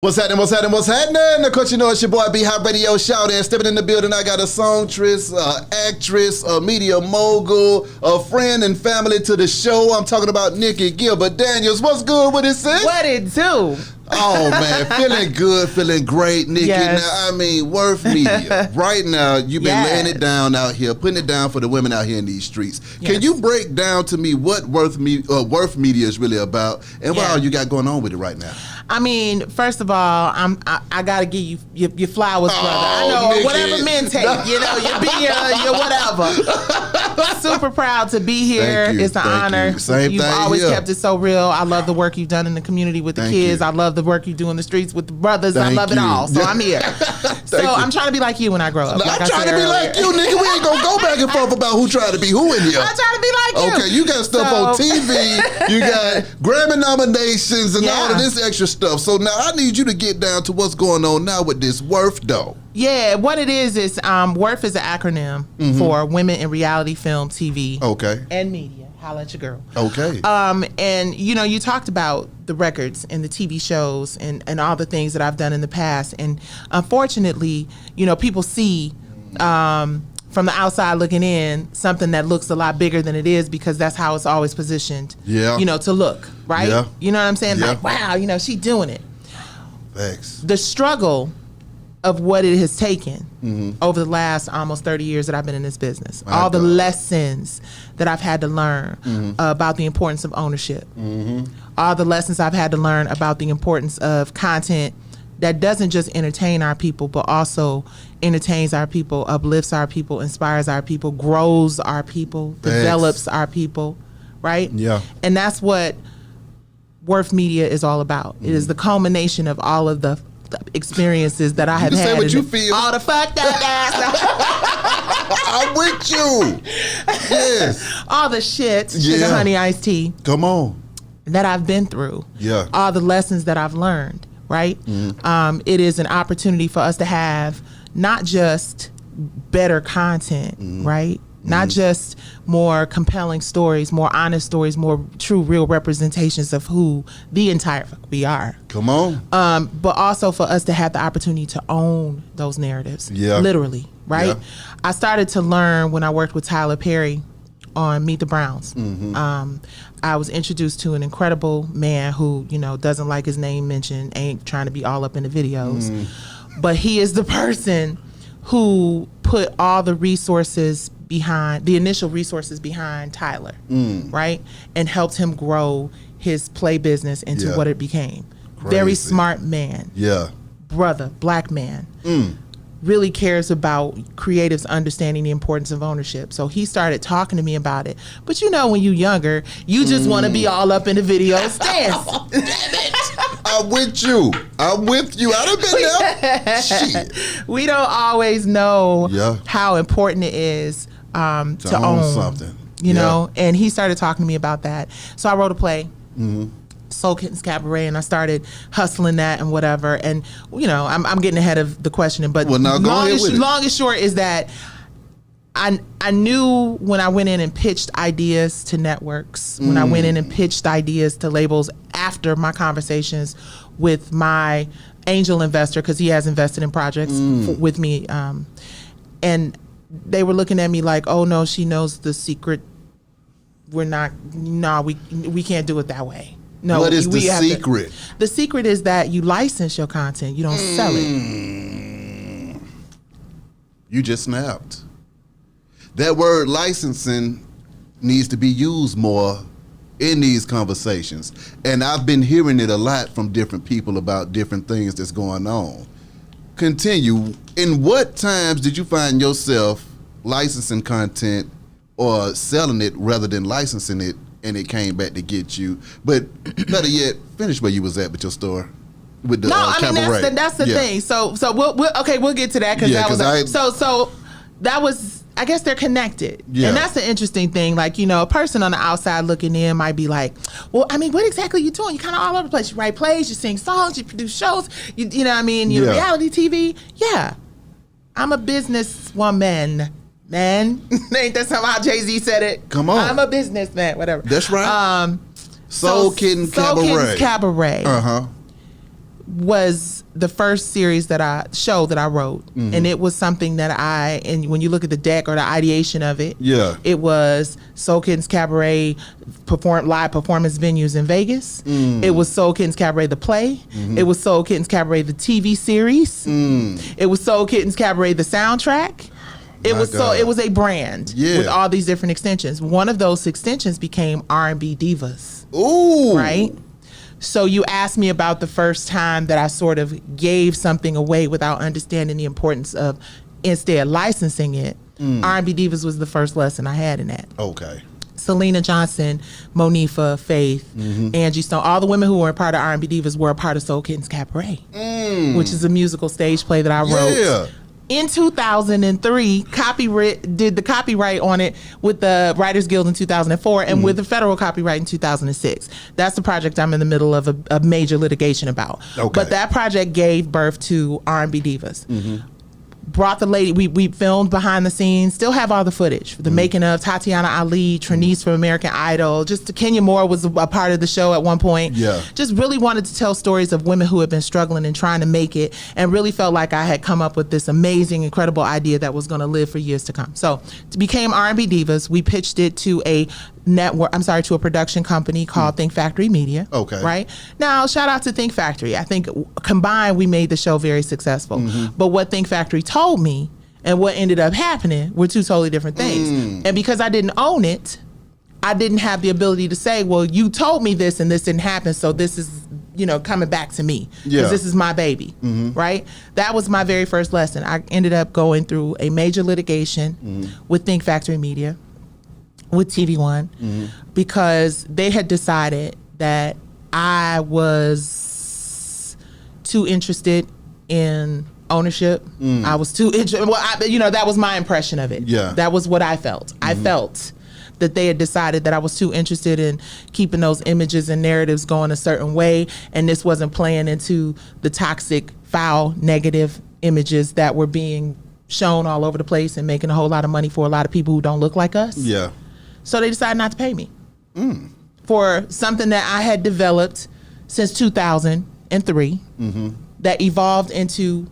What's happening? Of course, you know it's your boy B Hot Radio Shout In. Stepping in the building, I got a songstress, actress, a media mogul, a friend and family to the show. I'm talking about Nicci Gilbert. Daniels, what's good with it, sis? What it do? Oh, man, feeling good, feeling great, Nicci. Yes. Now, I mean, Worth Media. Right now, you've been laying it down out here, putting it down for the women out here in these streets. Yes. Can you break down to me what Worth Media is really about and what all you got going on with it right now? I mean, first of all, I gotta give you your flowers, brother. I know, Nicci. whatever men take, you know, your beer, your whatever. Super proud to be here. Thank you. It's an honor. You've always kept it so real. I love the work you've done in the community with the kids. I love the work you do in the streets with the brothers. I love it all. So I'm here. I'm trying to be like you when I grow up. I'm trying to be like you, nigga. We ain't gonna go back and forth about who tried to be who in here. I'm trying to be like you. Okay, you got stuff on TV. You got Grammy nominations and all of this extra stuff. So now I need you to get down to what's going on now with this Worth, though. Yeah, what it is WORF is an acronym for Women in Reality Film, TV, and Media. Holla at your girl. Okay. And you know, you talked about the records and the TV shows and all the things that I've done in the past, and unfortunately, you know, people see from the outside looking in something that looks a lot bigger than it is because that's how it's always positioned. Yeah. You know, to look right. Yeah. You know what I'm saying? Yeah. Like, wow, you know, she doing it. Thanks. The struggle of what it has taken over the last almost 30 years that I've been in this business. All the lessons that I've had to learn about the importance of ownership. All the lessons I've had to learn about the importance of content that doesn't just entertain our people, but also entertains our people, uplifts our people, inspires our people, grows our people, develops our people, right? Yeah. And that's what Worth Media is all about. It is the culmination of all of the experiences that I have had. Say what you feel. All the fuck that ass. I'm with you. Yes. All the shit, sugar, honey, iced tea. Come on. That I've been through. Yeah. All the lessons that I've learned, right? It is an opportunity for us to have not just better content, right? Not just more compelling stories, more honest stories, more true, real representations of who the entire fuck we are. Come on. But also for us to have the opportunity to own those narratives. Yeah. Literally, right? Yeah. I started to learn when I worked with Tyler Perry on Meet the Browns. I was introduced to an incredible man who, you know, doesn't like his name mentioned, ain't trying to be all up in the videos. But he is the person who put all the resources behind, the initial resources behind Tyler, right? And helped him grow his play business into what it became. Crazy. Very smart man. Yeah. Brother, black man. Really cares about creatives understanding the importance of ownership. So he started talking to me about it. But you know, when you're younger, you just want to be all up in the video stance. Damn it. I'm with you. I done been there. Shit. We don't always know how important it is to own something. You know? And he started talking to me about that. So I wrote a play. Soul Kittens Cabaret, and I started hustling that and whatever. And you know, I'm getting ahead of the questioning, but long and short is that I knew when I went in and pitched ideas to networks, when I went in and pitched ideas to labels after my conversations with my angel investor, because he has invested in projects with me, and they were looking at me like, oh no, she knows the secret. We can't do it that way. No, what is the secret? The secret is that you license your content. You don't sell it. You just snapped. That word licensing needs to be used more in these conversations. And I've been hearing it a lot from different people about different things that's going on. Continue. In what times did you find yourself licensing content or selling it rather than licensing it, and it came back to get you? But better yet, finish where you was at with your store, with the cabaret. That's the thing. So we'll get to that, because that was, I guess they're connected. Yeah. And that's the interesting thing. Like, you know, a person on the outside looking in might be like, well, I mean, what exactly are you doing? You're kind of all over the place. You write plays, you sing songs, you produce shows, you know what I mean? You're reality TV. Yeah. I'm a businesswoman. Man, ain't that somehow Jay-Z said it? Come on. I'm a businessman, whatever. That's right. Soul Kittens Cabaret. Cabaret was the first series that I wrote, and it was something that and when you look at the deck or the ideation of it, it was Soul Kittens Cabaret live performance venues in Vegas. It was Soul Kittens Cabaret the play. It was Soul Kittens Cabaret the TV series. It was Soul Kittens Cabaret the soundtrack. It was a brand with all these different extensions. One of those extensions became R&B Divas. Ooh, right. So you asked me about the first time that I sort of gave something away without understanding the importance of instead licensing it. R&B Divas was the first lesson I had in that. Okay. Selena Johnson, Monifa, Faith, Angie Stone, all the women who were a part of R&B Divas were a part of Soul Kittens Cabaret, which is a musical stage play that I wrote. In 2003, did the copyright on it with the Writers Guild in 2004 and with the federal copyright in 2006. That's the project I'm in the middle of a major litigation about. Okay. But that project gave birth to R&B Divas. Brought the lady, we filmed behind the scenes, still have all the footage, the making of Tatiana Ali, Trinice from American Idol, just Kenya Moore was a part of the show at one point. Just really wanted to tell stories of women who had been struggling and trying to make it, and really felt like I had come up with this amazing, incredible idea that was going to live for years to come. So it became R&B Divas. We pitched it to a to a production company called Think Factory Media. Okay. Right? Now, shout out to Think Factory. I think combined we made the show very successful. But what Think Factory told me and what ended up happening were two totally different things. And because I didn't own it, I didn't have the ability to say, well, you told me this and this didn't happen, so this is, coming back to me. Because this is my baby. Right? That was my very first lesson. I ended up going through a major litigation with Think Factory Media, with TV One, because they had decided that I was too interested in ownership. I was too interested. Well, that was my impression of it. That was what I felt. I felt that they had decided that I was too interested in keeping those images and narratives going a certain way, and this wasn't playing into the toxic, foul, negative images that were being shown all over the place and making a whole lot of money for a lot of people who don't look like us. So they decided not to pay me for something that I had developed since 2003 that evolved into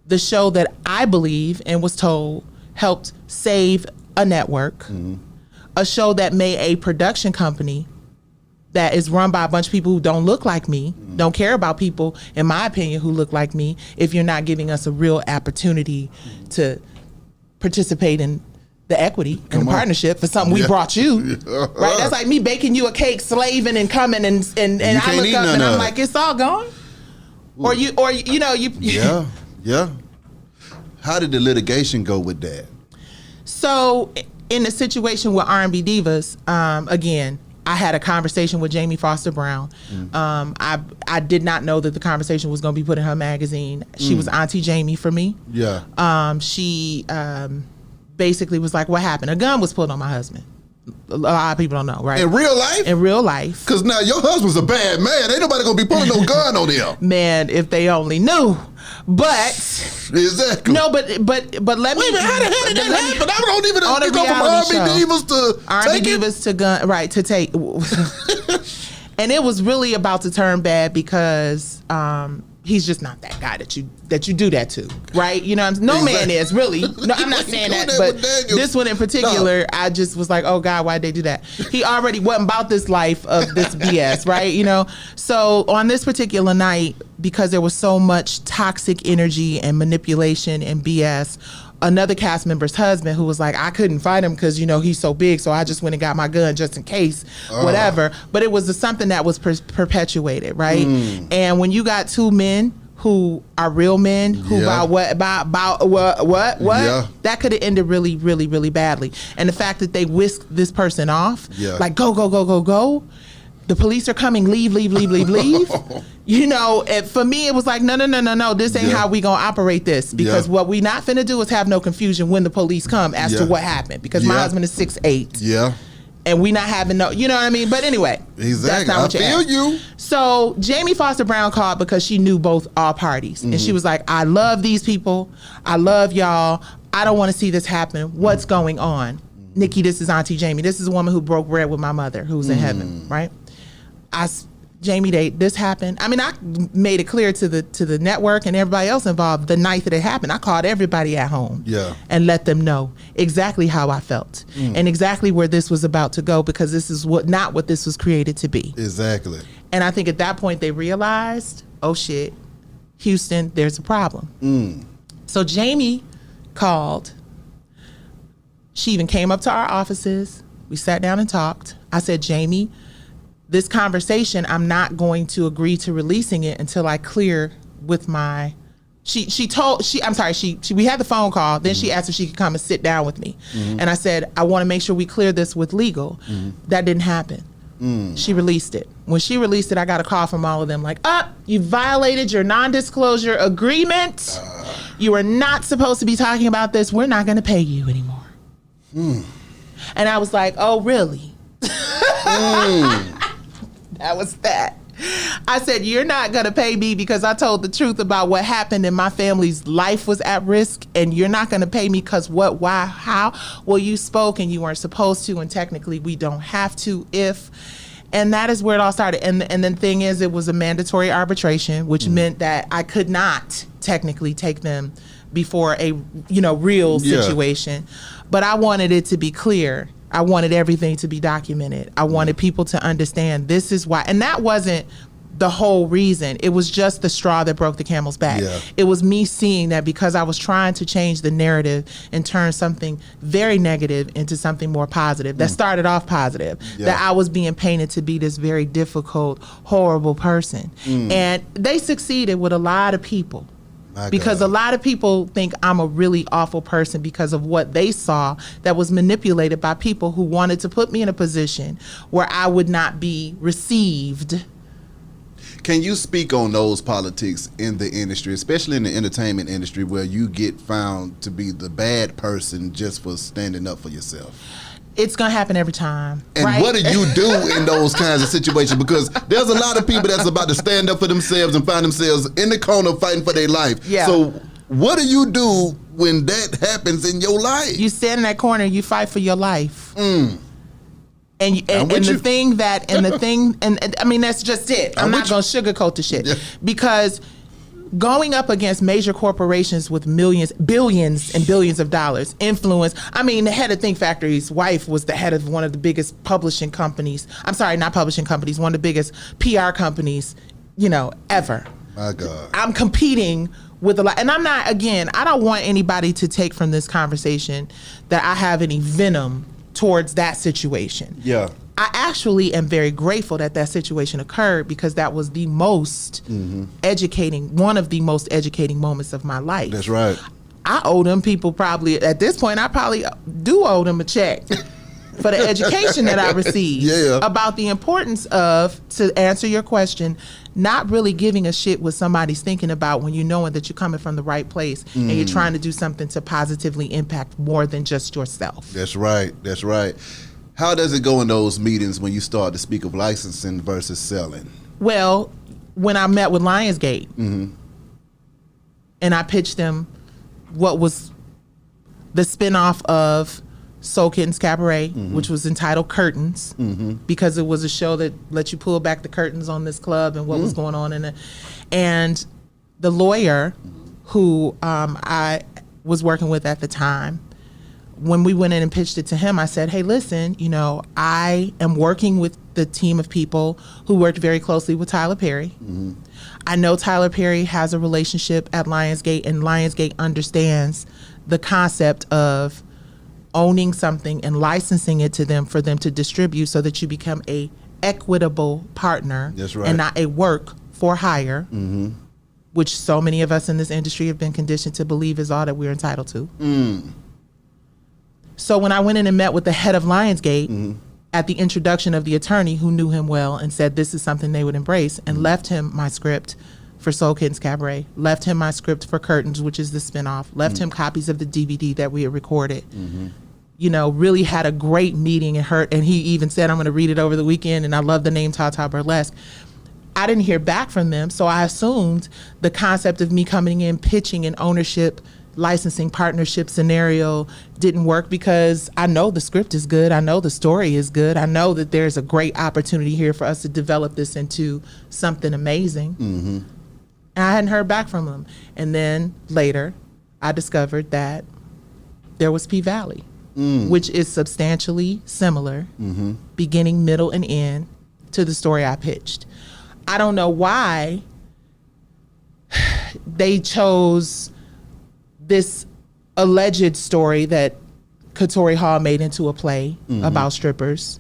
the show that I believe and was told helped save a network, a show that made a production company that is run by a bunch of people who don't look like me, don't care about people, in my opinion, who look like me, if you're not giving us a real opportunity to participate in the equity and the partnership for something we brought you, right? That's like me baking you a cake, slaving and coming and I look up and I'm like, it's all gone. Or you. How did the litigation go with that? So in the situation with R&B Divas, again, I had a conversation with Jamie Foster Brown. I did not know that the conversation was going to be put in her magazine. She was Auntie Jamie for me. She basically was like, what happened? A gun was pulled on my husband. A lot of people don't know, right? In real life? In real life. Because now your husband's a bad man. Ain't nobody going to be pulling no gun on him. Man, if they only knew. But exactly. No, but let me. Wait a minute, how the hell did that happen? I don't even know. Go from R&B Divas to R&B Divas to gun, right? To take, and it was really about to turn bad because he's just not that guy that you do that to, right? You know, no man is really. No, I'm not saying that, but this one in particular, I just was like, oh God, why'd they do that? He already wasn't about this life of this BS, right? You know, so on this particular night, because there was so much toxic energy and manipulation and BS, another cast member's husband who was like, I couldn't fight him because, you know, he's so big, so I just went and got my gun just in case, whatever. But it was something that was perpetuated, right? And when you got two men who are real men, who about what, that could have ended really, really, really badly. And the fact that they whisked this person off, like go, the police are coming, leave. You know, for me, it was like, no, this ain't how we gonna operate this. Because what we not finna do is have no confusion when the police come as to what happened. Because my husband is 6'8". And we not having no, you know what I mean? But anyway, that's not what I feel you. So Jamie Foster Brown called because she knew all parties. And she was like, I love these people. I love y'all. I don't want to see this happen. What's going on? Nicci, this is Auntie Jamie. This is a woman who broke bread with my mother, who's in heaven, right? Jamie, this happened. I mean, I made it clear to the network and everybody else involved the night that it happened. I called everybody at home and let them know exactly how I felt and exactly where this was about to go, because this is not what this was created to be. Exactly. And I think at that point they realized, oh shit, Houston, there's a problem. So Jamie called. She even came up to our offices. We sat down and talked. I said, Jamie, this conversation, I'm not going to agree to releasing it until I clear with my. We had the phone call. Then she asked if she could come and sit down with me, and I said, I want to make sure we clear this with legal. That didn't happen. She released it. When she released it, I got a call from all of them like, you violated your non-disclosure agreement. You are not supposed to be talking about this. We're not going to pay you anymore. And I was like, oh, really? That was that. I said, you're not going to pay me because I told the truth about what happened and my family's life was at risk, and you're not going to pay me because what, why, how? Well, you spoke and you weren't supposed to, and technically we don't have to and that is where it all started. And the thing is, it was a mandatory arbitration, which meant that I could not technically take them before a real situation. But I wanted it to be clear. I wanted everything to be documented. I wanted people to understand this is why. And that wasn't the whole reason. It was just the straw that broke the camel's back. Yeah. It was me seeing that because I was trying to change the narrative and turn something very negative into something more positive. That started off positive. That I was being painted to be this very difficult, horrible person. And they succeeded with a lot of people. Because a lot of people think I'm a really awful person because of what they saw that was manipulated by people who wanted to put me in a position where I would not be received. Can you speak on those politics in the industry, especially in the entertainment industry, where you get found to be the bad person just for standing up for yourself? It's going to happen every time. And right? What do you do in those kinds of situations? Because there's a lot of people that's about to stand up for themselves and find themselves in the corner fighting for their life. Yeah. So what do you do when that happens in your life? You stand in that corner, you fight for your life. And the thing I mean, that's just it. I'm not going to sugarcoat the shit. Because going up against major corporations with billions and billions of dollars, influence. I mean, the head of Think Factory's wife was the head of one of the biggest publishing companies. I'm sorry, not publishing companies, one of the biggest PR companies, ever. My God. I'm competing with a lot. And I don't want anybody to take from this conversation that I have any venom towards that situation. Yeah. I actually am very grateful that situation occurred, because that was the most one of the most educating moments of my life. That's right. I owe them people probably, at this point, I probably do owe them a check for the education that I received about the importance of, to answer your question, not really giving a shit what somebody's thinking about when you knowing that you're coming from the right place and you're trying to do something to positively impact more than just yourself. That's right. That's right. How does it go in those meetings when you start to speak of licensing versus selling? Well, when I met with Lionsgate and I pitched them what was the spinoff of Soul Kittens Cabaret, which was entitled Curtains, because it was a show that let you pull back the curtains on this club and what was going on in it. And the lawyer who I was working with at the time, when we went in and pitched it to him, I said, hey, listen, I am working with the team of people who worked very closely with Tyler Perry. I know Tyler Perry has a relationship at Lionsgate, and Lionsgate understands the concept of owning something and licensing it to them for them to distribute, so that you become a equitable partner. That's right. And not a work for hire, which so many of us in this industry have been conditioned to believe is all that we're entitled to. So when I went in and met with the head of Lionsgate at the introduction of the attorney who knew him well and said this is something they would embrace, and left him my script for Soul Kittens Cabaret, left him my script for Curtains, which is the spinoff, left him copies of the DVD that we had recorded, really had a great meeting, and he even said, I'm going to read it over the weekend, and I love the name Tata Burlesque. I didn't hear back from them, so I assumed the concept of me coming in, pitching an ownership licensing partnership scenario didn't work because I know the script is good. I know the story is good. I know that there's a great opportunity here for us to develop this into something amazing. And I hadn't heard back from them. And then later, I discovered that there was P-Valley, which is substantially similar, beginning, middle, and end to the story I pitched. I don't know why they chose this alleged story that Katori Hall made into a play about strippers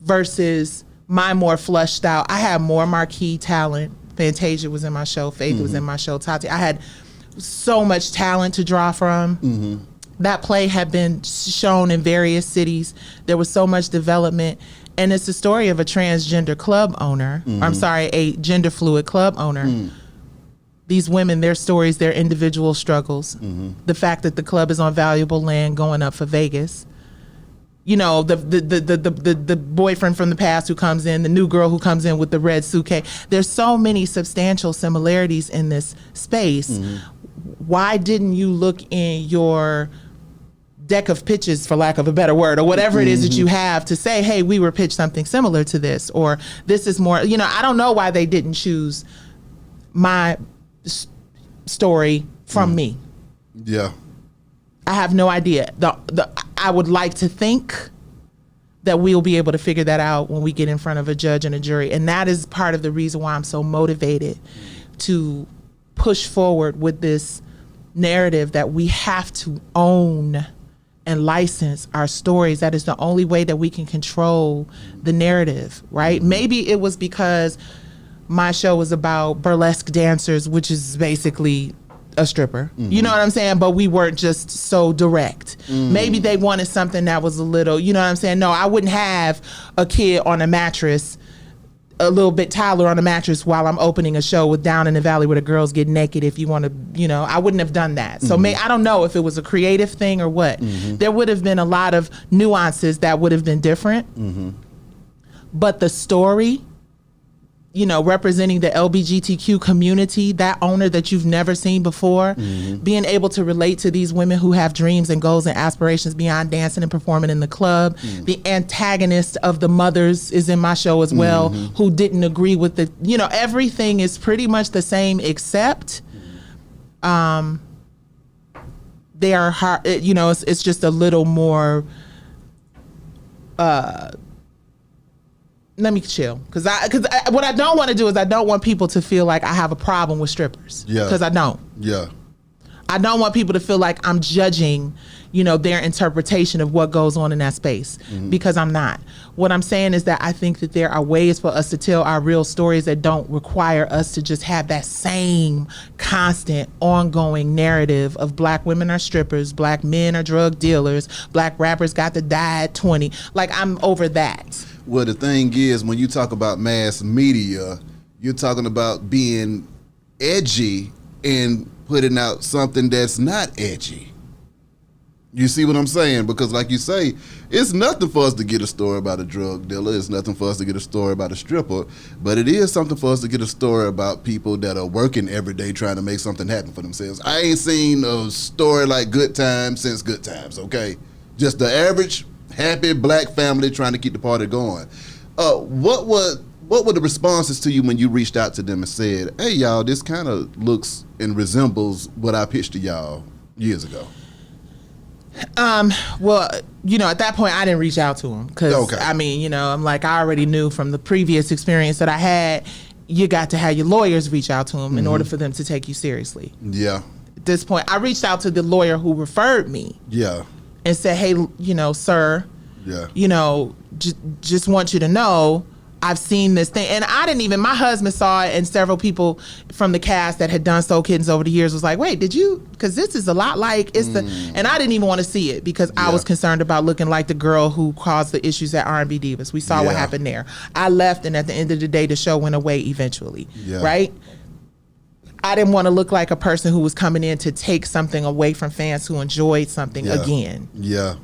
versus my more fleshed out. I had more marquee talent. Fantasia was in my show. Faith was in my show. Tati. I had so much talent to draw from. That play had been shown in various cities. There was so much development. And it's the story of a transgender club owner. I'm sorry, a gender fluid club owner. These women, their stories, their individual struggles. The fact that the club is on valuable land going up for Vegas. You know, the boyfriend from the past who comes in, the new girl who comes in with the red suitcase. There's so many substantial similarities in this space. Why didn't you look in your deck of pitches, for lack of a better word, or whatever it is that you have to say, hey, we were pitched something similar to this, or this is more, you know, I don't know why they didn't choose my story from me. Yeah. I have no idea. I would like to think that we'll be able to figure that out when we get in front of a judge and a jury. And that is part of the reason why I'm so motivated to push forward with this narrative that we have to own and license our stories. That is the only way that we can control the narrative, right? Maybe it was because my show was about burlesque dancers, which is basically a stripper. You know what I'm saying? But we weren't just so direct. Maybe they wanted something that was a little, you know what I'm saying? No, I wouldn't have a kid on a mattress, a little bit Tyler on a mattress while I'm opening a show with Down in the Valley where the girls get naked if you want to, you know, I wouldn't have done that. So I don't know if it was a creative thing or what. There would have been a lot of nuances that would have been different. But the story, you know, representing the LGBTQ community, that owner that you've never seen before, being able to relate to these women who have dreams and goals and aspirations beyond dancing and performing in the club. The antagonist of the mothers is in my show as well, who didn't agree with the, you know, everything is pretty much the same except they are hard, you know, it's just a little more let me chill, because what I don't want to do is I don't want people to feel like I have a problem with strippers. Yeah. Because I don't. Yeah. I don't want people to feel like I'm judging, you know, their interpretation of what goes on in that space, because I'm not. What I'm saying is that I think that there are ways for us to tell our real stories that don't require us to just have that same constant ongoing narrative of black women are strippers, black men are drug dealers, black rappers got to die at 20. Like, I'm over that. Well, the thing is, when you talk about mass media, you're talking about being edgy and putting out something that's not edgy. You see what I'm saying? Because like you say, it's nothing for us to get a story about a drug dealer. It's nothing for us to get a story about a stripper. But it is something for us to get a story about people that are working every day trying to make something happen for themselves. I ain't seen a story like Good Times since Good Times, okay? Just the average happy black family trying to keep the party going. What were the responses to you when you reached out to them and said, hey, y'all, this kind of looks and resembles what I pitched to y'all years ago? Well, you know, at that point, I didn't reach out to them because, I mean, you know, I'm like, I already knew from the previous experience that I had, you got to have your lawyers reach out to them in order for them to take you seriously. Yeah. At this point, I reached out to the lawyer who referred me. Yeah. And said, hey, you know, sir, you know, just want you to know, I've seen this thing. And I didn't even, my husband saw it, and several people from the cast that had done Soul Kittens over the years was like, wait, did you, because this is a lot like, it's the, and I didn't even want to see it because I was concerned about looking like the girl who caused the issues at R&B Divas. We saw what happened there. I left, and at the end of the day, the show went away eventually, right? I didn't want to look like a person who was coming in to take something away from fans who enjoyed something again. Yeah.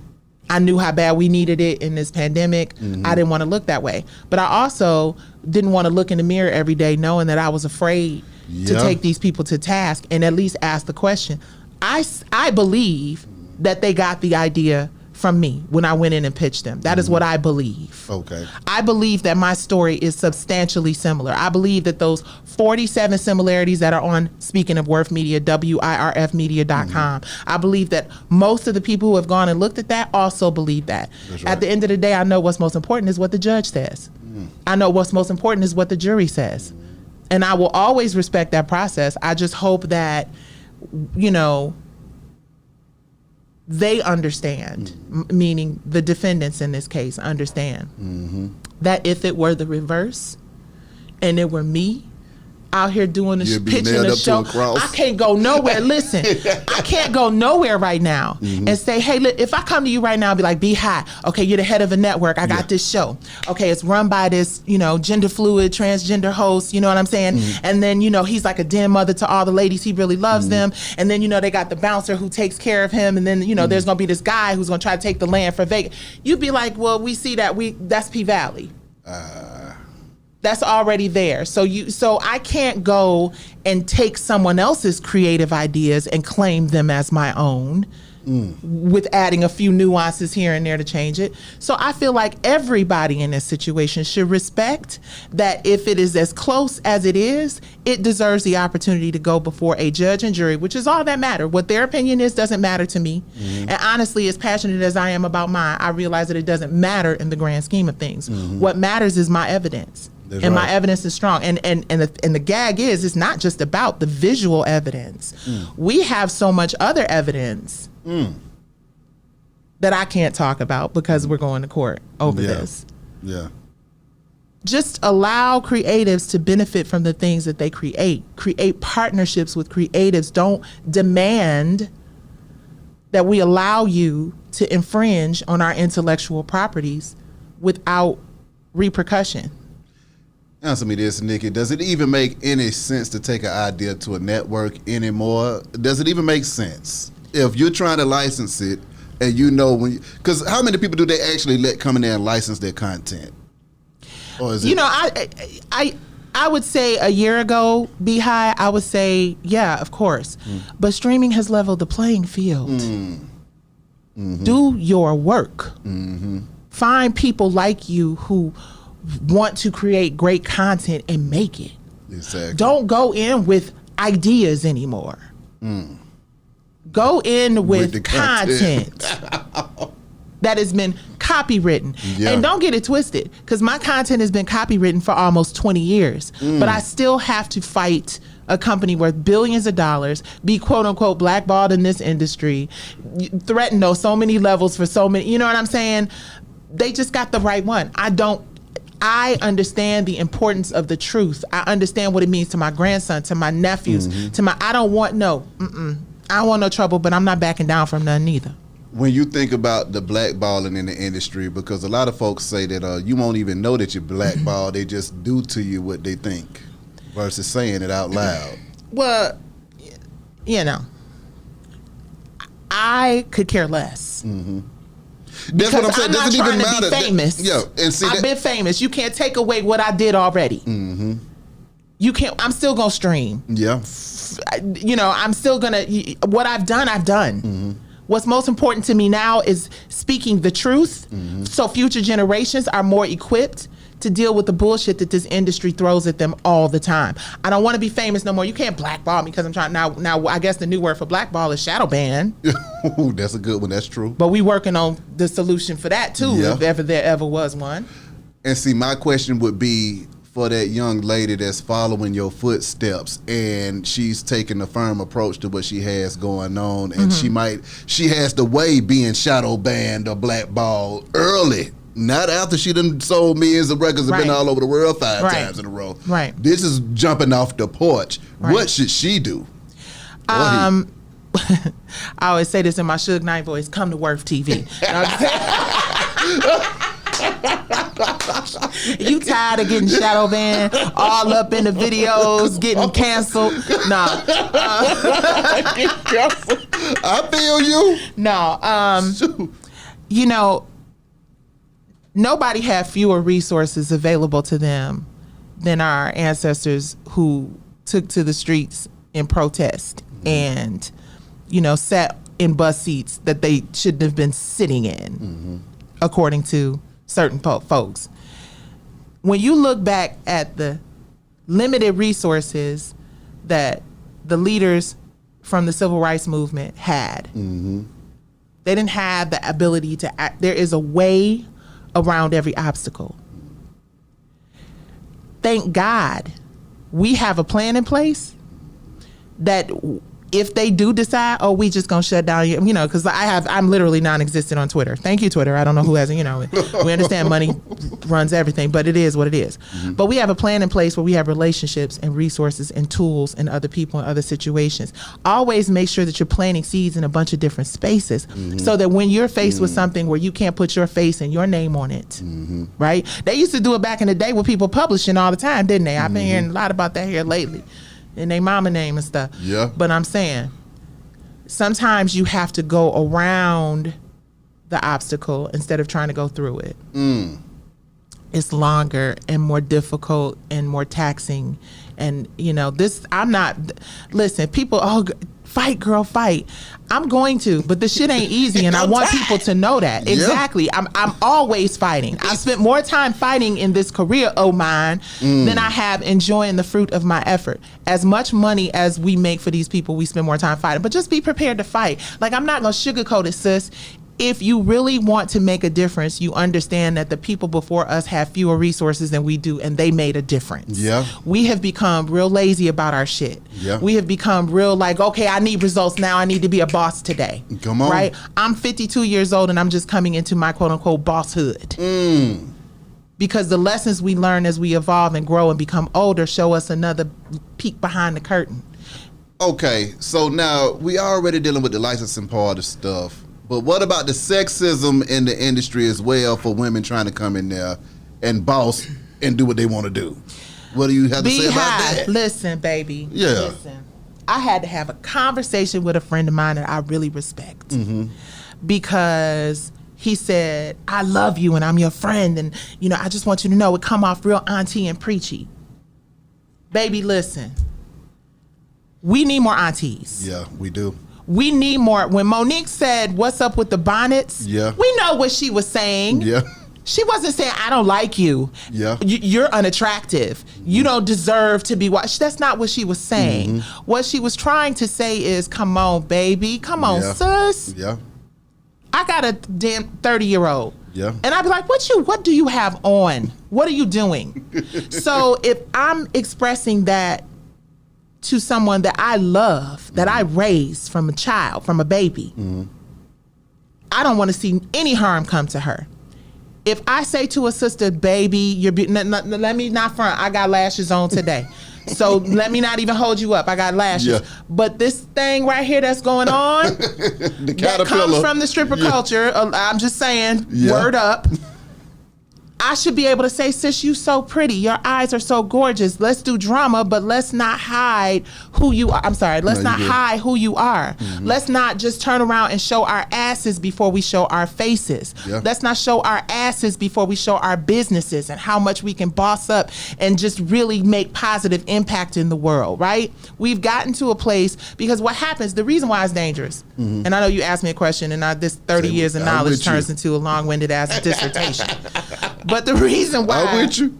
I knew how bad we needed it in this pandemic. I didn't want to look that way. But I also didn't want to look in the mirror every day knowing that I was afraid to take these people to task and at least ask the question, I believe that they got the idea from me when I went in and pitched them. That is what I believe. Okay. I believe that my story is substantially similar. I believe that those 47 similarities that are on, speaking of Worth Media, WIRFmedia.com, I believe that most of the people who have gone and looked at that also believe that. That's right. At the end of the day, I know what's most important is what the judge says. I know what's most important is what the jury says. And I will always respect that process. I just hope that, you know, they understand, meaning the defendants in this case understand that if it were the reverse and it were me out here doing this, pitching the show, I can't go nowhere. Listen, I can't go nowhere right now and say, hey, look, if I come to you right now and be like, be high, okay, you're the head of a network, I got this show, okay, it's run by this, you know, gender fluid, transgender host, you know what I'm saying? And then, you know, he's like a den mother to all the ladies, he really loves them. And then, you know, they got the bouncer who takes care of him, and then, you know, there's gonna be this guy who's gonna try to take the land for Vegas. You'd be like, well, we see that, that's P-Valley. That's already there. So I can't go and take someone else's creative ideas and claim them as my own with adding a few nuances here and there to change it. So I feel like everybody in this situation should respect that if it is as close as it is, it deserves the opportunity to go before a judge and jury, which is all that matters. What their opinion is doesn't matter to me. And honestly, as passionate as I am about mine, I realize that it doesn't matter in the grand scheme of things. What matters is my evidence. That's and right. My evidence is strong. And the gag is, it's not just about the visual evidence. We have so much other evidence that I can't talk about because we're going to court over this. Yeah. Just allow creatives to benefit from the things that they create. Create partnerships with creatives. Don't demand that we allow you to infringe on our intellectual properties without repercussion. Answer me this, Nicci. Does it even make any sense to take an idea to a network anymore? Does it even make sense? If you're trying to license it and you know when, because how many people do they actually let come in there and license their content? Or is I would say a year ago, Beehive, I would say, yeah, of course. But streaming has leveled the playing field. Do your work. Find people like you who want to create great content and make it. Exactly. Don't go in with ideas anymore. Go in with the content that has been copywritten. And don't get it twisted, because my content has been copywritten for almost 20 years. But I still have to fight a company worth billions of dollars, be quote unquote blackballed in this industry, threatened on so many levels for so many, you know what I'm saying? They just got the right one. I understand the importance of the truth. I understand what it means to my grandson, to my nephews, I don't want no trouble, but I'm not backing down from none either. When you think about the blackballing in the industry, because a lot of folks say that you won't even know that you're blackballed, they just do to you what they think versus saying it out loud. Well, you know, I could care less. That's what I'm saying. Doesn't even matter. Famous. I've been famous. You can't take away what I did already. You can't. I'm still gonna stream. Yeah. You know, I'm still gonna. What I've done, I've done. What's most important to me now is speaking the truth, so future generations are more equipped to deal with the bullshit that this industry throws at them all the time. I don't want to be famous no more. You can't blackball me because I'm trying now. I guess the new word for blackball is shadow ban. Ooh, that's a good one. That's true. But we working on the solution for that too, if ever there ever was one. And see, my question would be for that young lady that's following your footsteps and she's taking a firm approach to what she has going on, and she has the way being shadow banned or blackballed early. Not after she done sold millions of records and been all over the world 5 times in a row. This is jumping off the porch. What should she do? I always say this in my Suge Knight voice, come to Worth TV. You tired of getting shadow banned, all up in the videos, getting canceled? Nah. I feel you. No. You know, nobody had fewer resources available to them than our ancestors who took to the streets in protest and sat in bus seats that they shouldn't have been sitting in, according to certain folks. When you look back at the limited resources that the leaders from the civil rights movement had, they didn't have the ability to act. There is a way around every obstacle. Thank God we have a plan in place that if they do decide, we just gonna shut down, because I'm literally non-existent on Twitter. Thank you, Twitter. I don't know who hasn't, we understand money runs everything, but it is what it is. But we have a plan in place where we have relationships and resources and tools and other people and other situations. Always make sure that you're planting seeds in a bunch of different spaces so that when you're faced with something where you can't put your face and your name on it, right? They used to do it back in the day with people publishing all the time, didn't they? I've been hearing a lot about that here lately. And their mama name and stuff. Yeah. But I'm saying, sometimes you have to go around the obstacle instead of trying to go through it. It's longer and more difficult and more taxing. And, listen, people, fight, girl, fight. I'm going to, but this shit ain't easy, and I want people to know that. Exactly. I'm always fighting. I spent more time fighting in this career of mine than I have enjoying the fruit of my effort. As much money as we make for these people, we spend more time fighting. But just be prepared to fight. Like, I'm not going to sugarcoat it, sis. If you really want to make a difference, you understand that the people before us have fewer resources than we do, and they made a difference. Yeah. We have become real lazy about our shit. Yeah. We have become real like, okay, I need results now. I need to be a boss today. Come on. Right? I'm 52 years old, and I'm just coming into my quote unquote bosshood. Because the lessons we learn as we evolve and grow and become older show us another peek behind the curtain. Okay, so now we already dealing with the licensing part of stuff. But what about the sexism in the industry as well for women trying to come in there and boss and do what they want to do? What do you have to say about that? Listen, baby. Yeah. Listen. I had to have a conversation with a friend of mine that I really respect. Because he said, I love you and I'm your friend. And, I just want you to know it come off real auntie and preachy. Baby, listen. We need more aunties. Yeah, we do. We need more. When Monique said, what's up with the bonnets? Yeah. We know what she was saying. Yeah. She wasn't saying, I don't like you. Yeah. You're unattractive. You don't deserve to be watched. That's not what she was saying. What she was trying to say is, come on, baby. Come on, sis. Yeah. I got a damn 30-year-old. Yeah. And I'd be like, what do you have on? What are you doing? So if I'm expressing that to someone that I love, that I raised from a child, from a baby, I don't want to see any harm come to her. If I say to a sister, baby, you're let me not front, I got lashes on today. So let me not even hold you up. I got lashes. Yeah. But this thing right here that's going on, the that comes from the stripper culture, I'm just saying, word up. I should be able to say, sis, you so pretty. Your eyes are so gorgeous. Let's do drama, but let's not hide who you are. I'm sorry. Let's not hide who you are. Let's not just turn around and show our asses before we show our faces. Yeah. Let's not show our asses before we show our businesses and how much we can boss up and just really make positive impact in the world, right? We've gotten to a place, because what happens, the reason why it's dangerous, and I know you asked me a question, and this 30 years of knowledge turns into a long-winded ass dissertation. But the reason why I'm with you.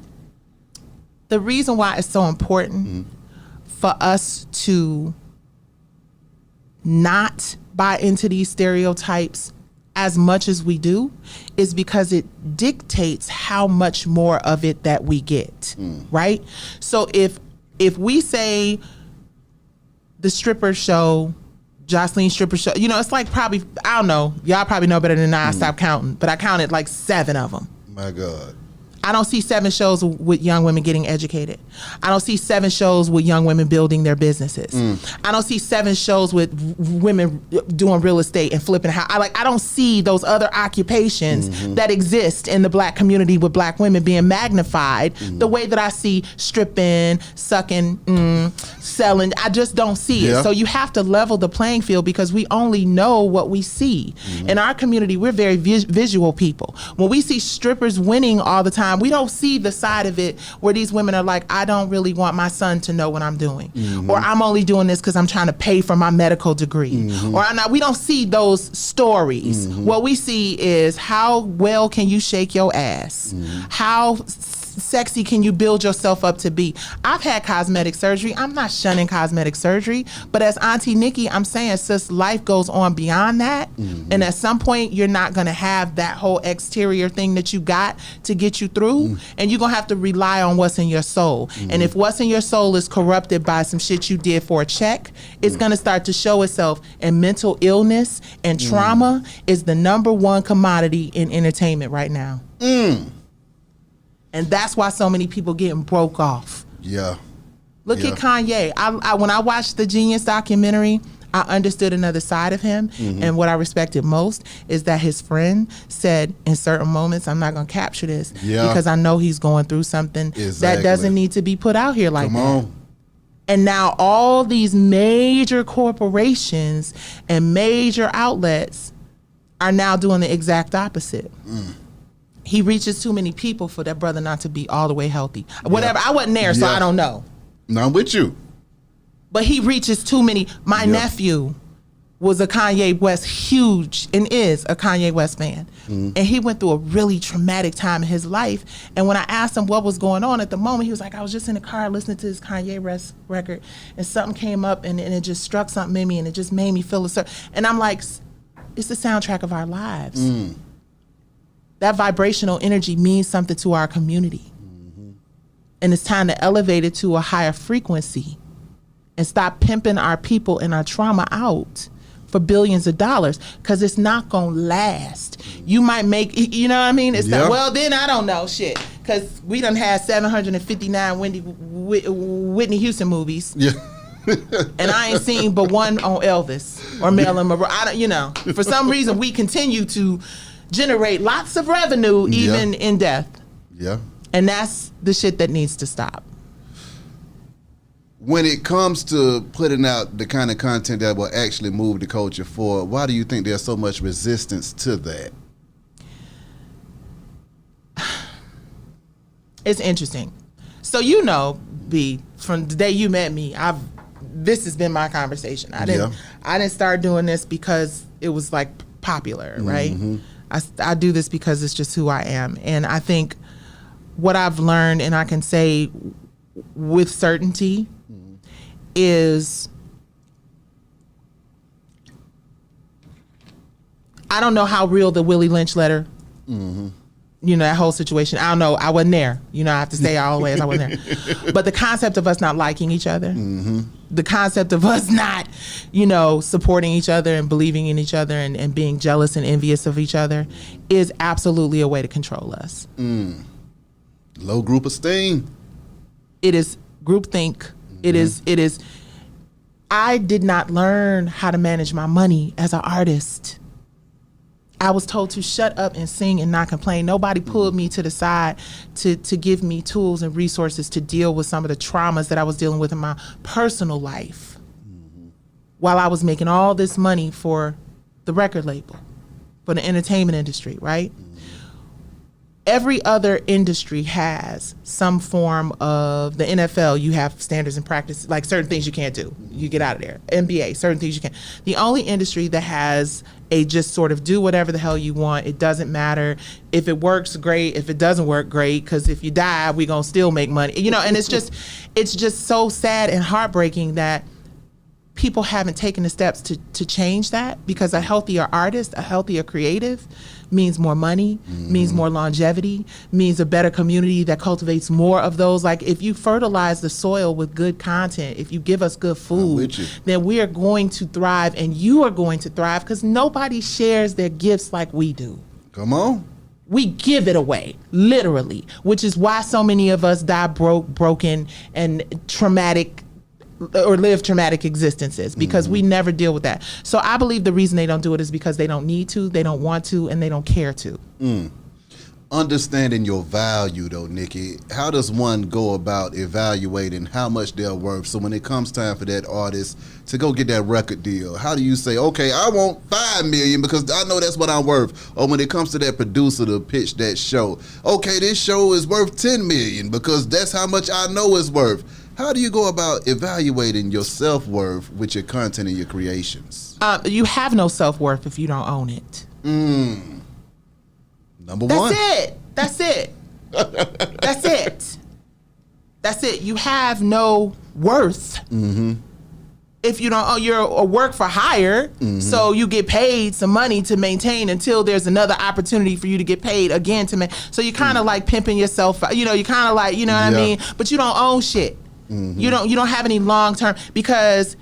The reason why it's so important for us to not buy into these stereotypes as much as we do is because it dictates how much more of it that we get, right? So if we say the stripper show, Jocelyn stripper show, it's like probably, I don't know, y'all probably know better than I, stopped counting, but I counted like 7 of them. My God. I don't see 7 shows with young women getting educated. I don't see 7 shows with young women building their businesses. I don't see 7 shows with women doing real estate and flipping house. I don't see those other occupations that exist in the black community with black women being magnified the way that I see stripping, sucking, selling. I just don't see it. So you have to level the playing field because we only know what we see. In our community, we're very visual people. When we see strippers winning all the time, time. We don't see the side of it where these women are like, I don't really want my son to know what I'm doing. Or I'm only doing this because I'm trying to pay for my medical degree. Or we don't see those stories. What we see is how well can you shake your ass? How sexy can you build yourself up to be? I've had cosmetic surgery. I'm not shunning cosmetic surgery, but as Auntie Nicci, I'm saying, sis, life goes on beyond that. And at some point, you're not going to have that whole exterior thing that you got to get you through. And you're going to have to rely on what's in your soul. And if what's in your soul is corrupted by some shit you did for a check, it's going to start to show itself. And mental illness and trauma is the #1 commodity in entertainment right now. And that's why so many people getting broke off. Yeah. Look at Kanye. I when I watched the Genius documentary, I understood another side of him. And what I respected most is that his friend said in certain moments, I'm not going to capture this because I know he's going through something that doesn't need to be put out here like that. And now all these major corporations and major outlets are now doing the exact opposite. He reaches too many people for that brother not to be all the way healthy. Whatever. I wasn't there, so I don't know. No, I'm with you. But he reaches too many. My nephew was a Kanye West huge and is a Kanye West fan. And he went through a really traumatic time in his life. And when I asked him what was going on at the moment, he was like, I was just in the car listening to this Kanye West record and something came up and it just struck something in me and it just made me feel a certain. And I'm like, it's the soundtrack of our lives. That vibrational energy means something to our community. And it's time to elevate it to a higher frequency and stop pimping our people and our trauma out for billions of dollars, because it's not going to last. You might make, you know what I mean? It's not, well, then I don't know, shit, because we done had 759 Whitney Houston movies. And I ain't seen but one on Elvis or Marilyn Monroe. I don't, you know, for some reason we continue to generate lots of revenue even in death. And that's the shit that needs to stop. When it comes to putting out the kind of content that will actually move the culture forward, why do you think there's so much resistance to that? It's interesting. So, you know, B, from the day you met me, this has been my conversation. I didn't start doing this because it was like popular, right? I do this because it's just who I am. And I think what I've learned, and I can say with certainty, is I don't know how real the Willie Lynch letter, you know, that whole situation. I don't know. I wasn't there. You know, I have to say always I wasn't there. But the concept of us not liking each other, the concept of us not, you know, supporting each other and believing in each other and being jealous and envious of each other is absolutely a way to control us. Low group esteem. It is groupthink. It is. I did not learn how to manage my money as an artist. I was told to shut up and sing and not complain. Nobody pulled me to the side to give me tools and resources to deal with some of the traumas that I was dealing with in my personal life while I was making all this money for the record label, for the entertainment industry, right? Every other industry has some form of, the NFL, you have standards and practice, like certain things you can't do. You get out of there. NBA, certain things you can't. The only industry that has a just sort of do whatever the hell you want. It doesn't matter. If it works, great. If it doesn't work, great. Because if you die, we're going to still make money. You know, and it's just so sad and heartbreaking that people haven't taken the steps to change that, because a healthier artist, a healthier creative means more money, means more longevity, means a better community that cultivates more of those. Like, if you fertilize the soil with good content, if you give us good food, then we are going to thrive, and you are going to thrive, because nobody shares their gifts like we do. Come on. We give it away, literally, which is why so many of us die broken and traumatic, or live traumatic existences, because we never deal with that. So I believe the reason they don't do it is because they don't need to, they don't want to, and they don't care to. Understanding your value, though, Nicci, how does one go about evaluating how much they're worth? So when it comes time for that artist to go get that record deal, how do you say, okay, I want $5 million because I know that's what I'm worth? Or when it comes to that producer to pitch that show, okay, this show is worth $10 million because that's how much I know it's worth. How do you go about evaluating your self-worth with your content and your creations? You have no self-worth if you don't own it. Number one. That's it. That's it. You have no worth if you don't. Oh, you're a work for hire, so you get paid some money to maintain until there's another opportunity for you to get paid again to make. So you kind of like pimping yourself. You know, you kind of like, you know what I mean. But you don't own shit. You don't have any long term, because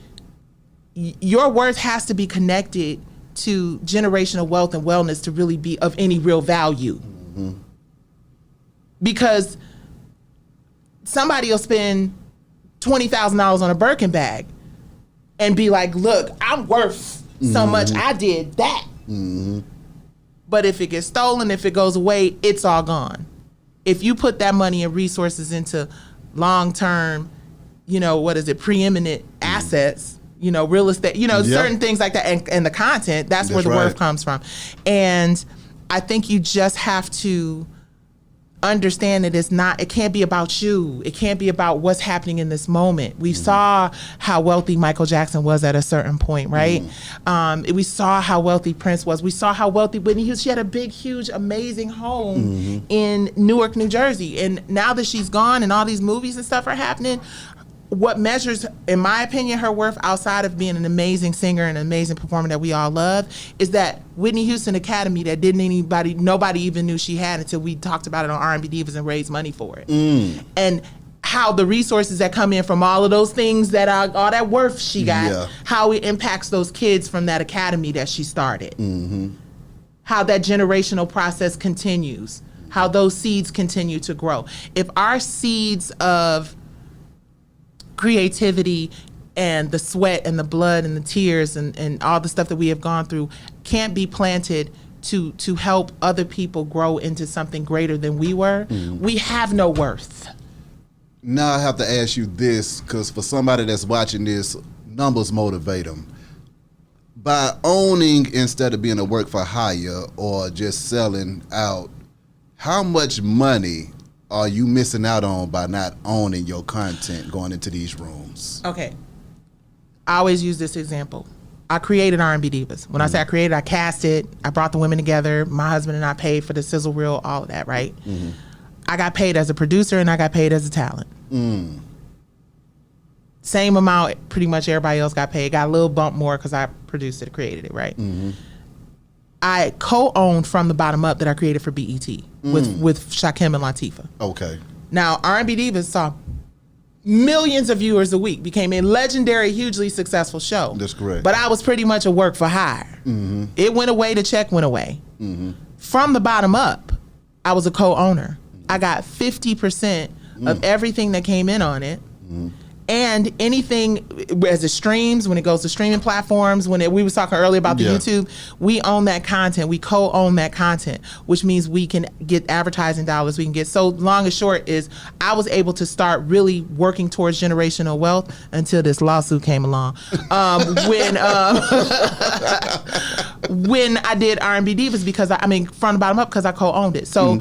your worth has to be connected to generational wealth and wellness to really be of any real value. Because somebody will spend $20,000 on a Birkin bag and be like, look, I'm worth so much, I did that. But if it gets stolen, if it goes away, it's all gone. If you put that money and resources into long-term, preeminent assets, real estate, certain things like that, and the content, that's where the worth comes from. And I think you just have to understand that it can't be about you. It can't be about what's happening in this moment. We saw how wealthy Michael Jackson was at a certain point, right? We saw how wealthy Prince was. We saw how wealthy Whitney Houston. She had a big, huge, amazing home in Newark, New Jersey. And now that she's gone and all these movies and stuff are happening, what measures, in my opinion, her worth outside of being an amazing singer and an amazing performer that we all love is that Whitney Houston Academy that nobody even knew she had until we talked about it on R&B Divas and raised money for it. And how the resources that come in from all of those things that all that worth she got, how it impacts those kids from that academy that she started. How that generational process continues, how those seeds continue to grow. If our seeds of creativity and the sweat and the blood and the tears and all the stuff that we have gone through can't be planted to help other people grow into something greater than we were, we have no worth. Now I have to ask you this, because for somebody that's watching this, numbers motivate them. By owning instead of being a work for hire or just selling out, how much money are you missing out on by not owning your content going into these rooms? Okay. I always use this example. I created R&B Divas. When I say I created, I cast it. I brought the women together. My husband and I paid for the sizzle reel, all of that, right? I got paid as a producer and I got paid as a talent. Same amount pretty much everybody else got paid. Got a little bump more because I produced it, created it, right? I co-owned From the Bottom Up that I created for BET with Shakim and Latifah. Okay. Now, R&B Divas saw millions of viewers a week, became a legendary, hugely successful show. That's correct. But I was pretty much a work for hire. It went away, the check went away. From the Bottom Up, I was a co-owner. I got 50% of everything that came in on it. And anything as it streams, when it goes to streaming platforms, we was talking earlier about the YouTube, we own that content. We co-own that content, which means we can get advertising dollars. We can get, so long and short is I was able to start really working towards generational wealth until this lawsuit came along. When I did R&B Divas, because From the Bottom Up, because I co-owned it. So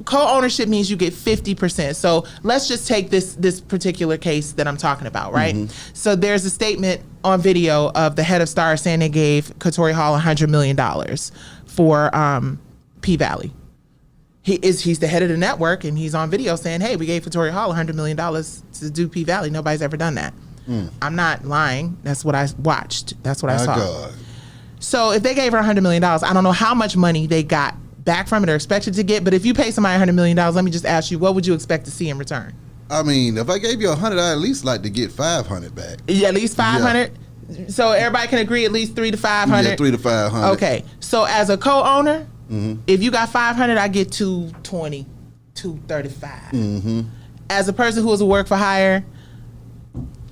co-ownership means you get 50%. So let's just take this particular case that I'm talking about, right? So there's a statement on video of the head of Star saying they gave Katori Hall $100 million for P-Valley. He's the head of the network, and he's on video saying, hey, we gave Katori Hall $100 million to do P-Valley. Nobody's ever done that. I'm not lying. That's what I watched. That's what I saw. God. So if they gave her $100 million, I don't know how much money they got back from it or expected to get, but if you pay somebody $100 million, let me just ask you, what would you expect to see in return? If I gave you 100, I'd at least like to get 500 back. Yeah, at least 500. Yeah. So everybody can agree at least 300 to 500. Yeah, 300 to 500. Okay. So as a co-owner, if you got 500, I get 220, 235. As a person who was a work for hire,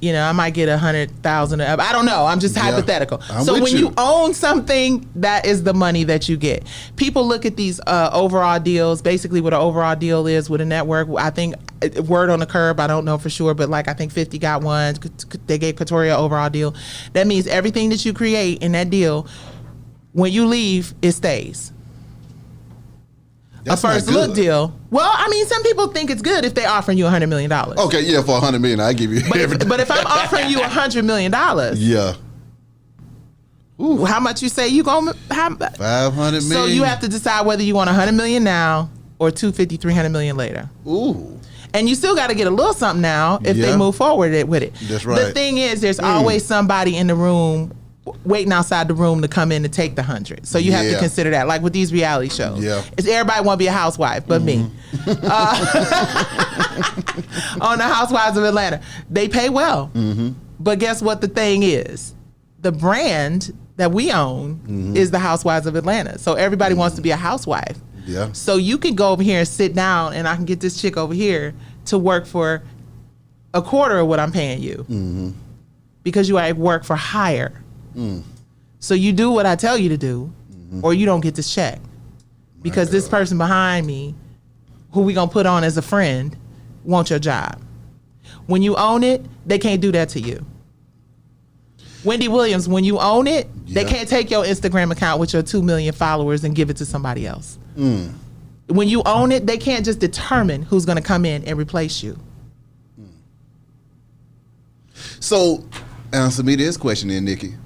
You know, I might get 100,000. I don't know. I'm just hypothetical. So when you own something, that is the money that you get. People look at these overall deals. Basically, what an overall deal is with a network. I think word on the curb. I don't know for sure, but like I think 50 got one. They gave Katoria overall deal. That means everything that you create in that deal, when you leave, it stays. That's a first look deal. Well, I mean, some people think it's good if they're offering you $100 million. Okay, yeah, for $100 million, I give you everything. But if I'm offering you $100 million, yeah. Ooh, how much you say you gonna? $500 million. So you have to decide whether you want $100 million now or $250, $300 million later. Ooh. And you still got to get a little something now if they move forward with it. That's right. The thing is, there's always somebody in the room waiting outside the room to come in to take the 100. So you have to consider that. Like with these reality shows, it's everybody want to be a housewife, but me. On the Housewives of Atlanta, they pay well. But guess what? The thing is, the brand that we own is the Housewives of Atlanta. So everybody wants to be a housewife. Yeah. So you can go over here and sit down, and I can get this chick over here to work for a quarter of what I'm paying you, because you are work for hire. So you do what I tell you to do, or you don't get this check, because this person behind me, who we gonna put on as a friend, wants your job. When you own it, they can't do that to you. Wendy Williams, when you own it, they can't take your Instagram account with your 2 million followers and give it to somebody else. When you own it, they can't just determine who's gonna come in and replace you. So answer me this question then, Nicci.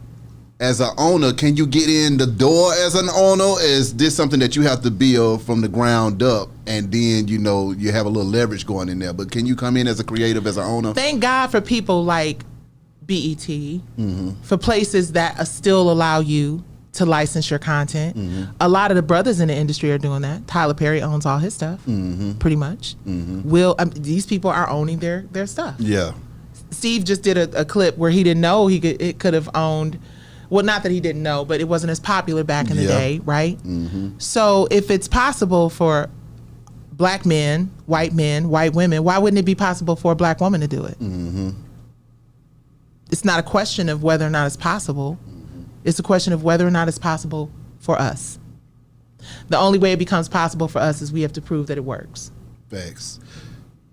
As an owner, can you get in the door as an owner? Is this something that you have to build from the ground up, and then you have a little leverage going in there? But can you come in as a creative, as an owner? Thank God for people like BET, for places that still allow you to license your content. A lot of the brothers in the industry are doing that. Tyler Perry owns all his stuff, pretty much. These people are owning their stuff. Yeah. Steve just did a clip where he didn't know it could have owned. Well, not that he didn't know, but it wasn't as popular back in the day, right? So if it's possible for black men, white women, why wouldn't it be possible for a black woman to do it? It's not a question of whether or not it's possible. It's a question of whether or not it's possible for us. The only way it becomes possible for us is we have to prove that it works. Facts.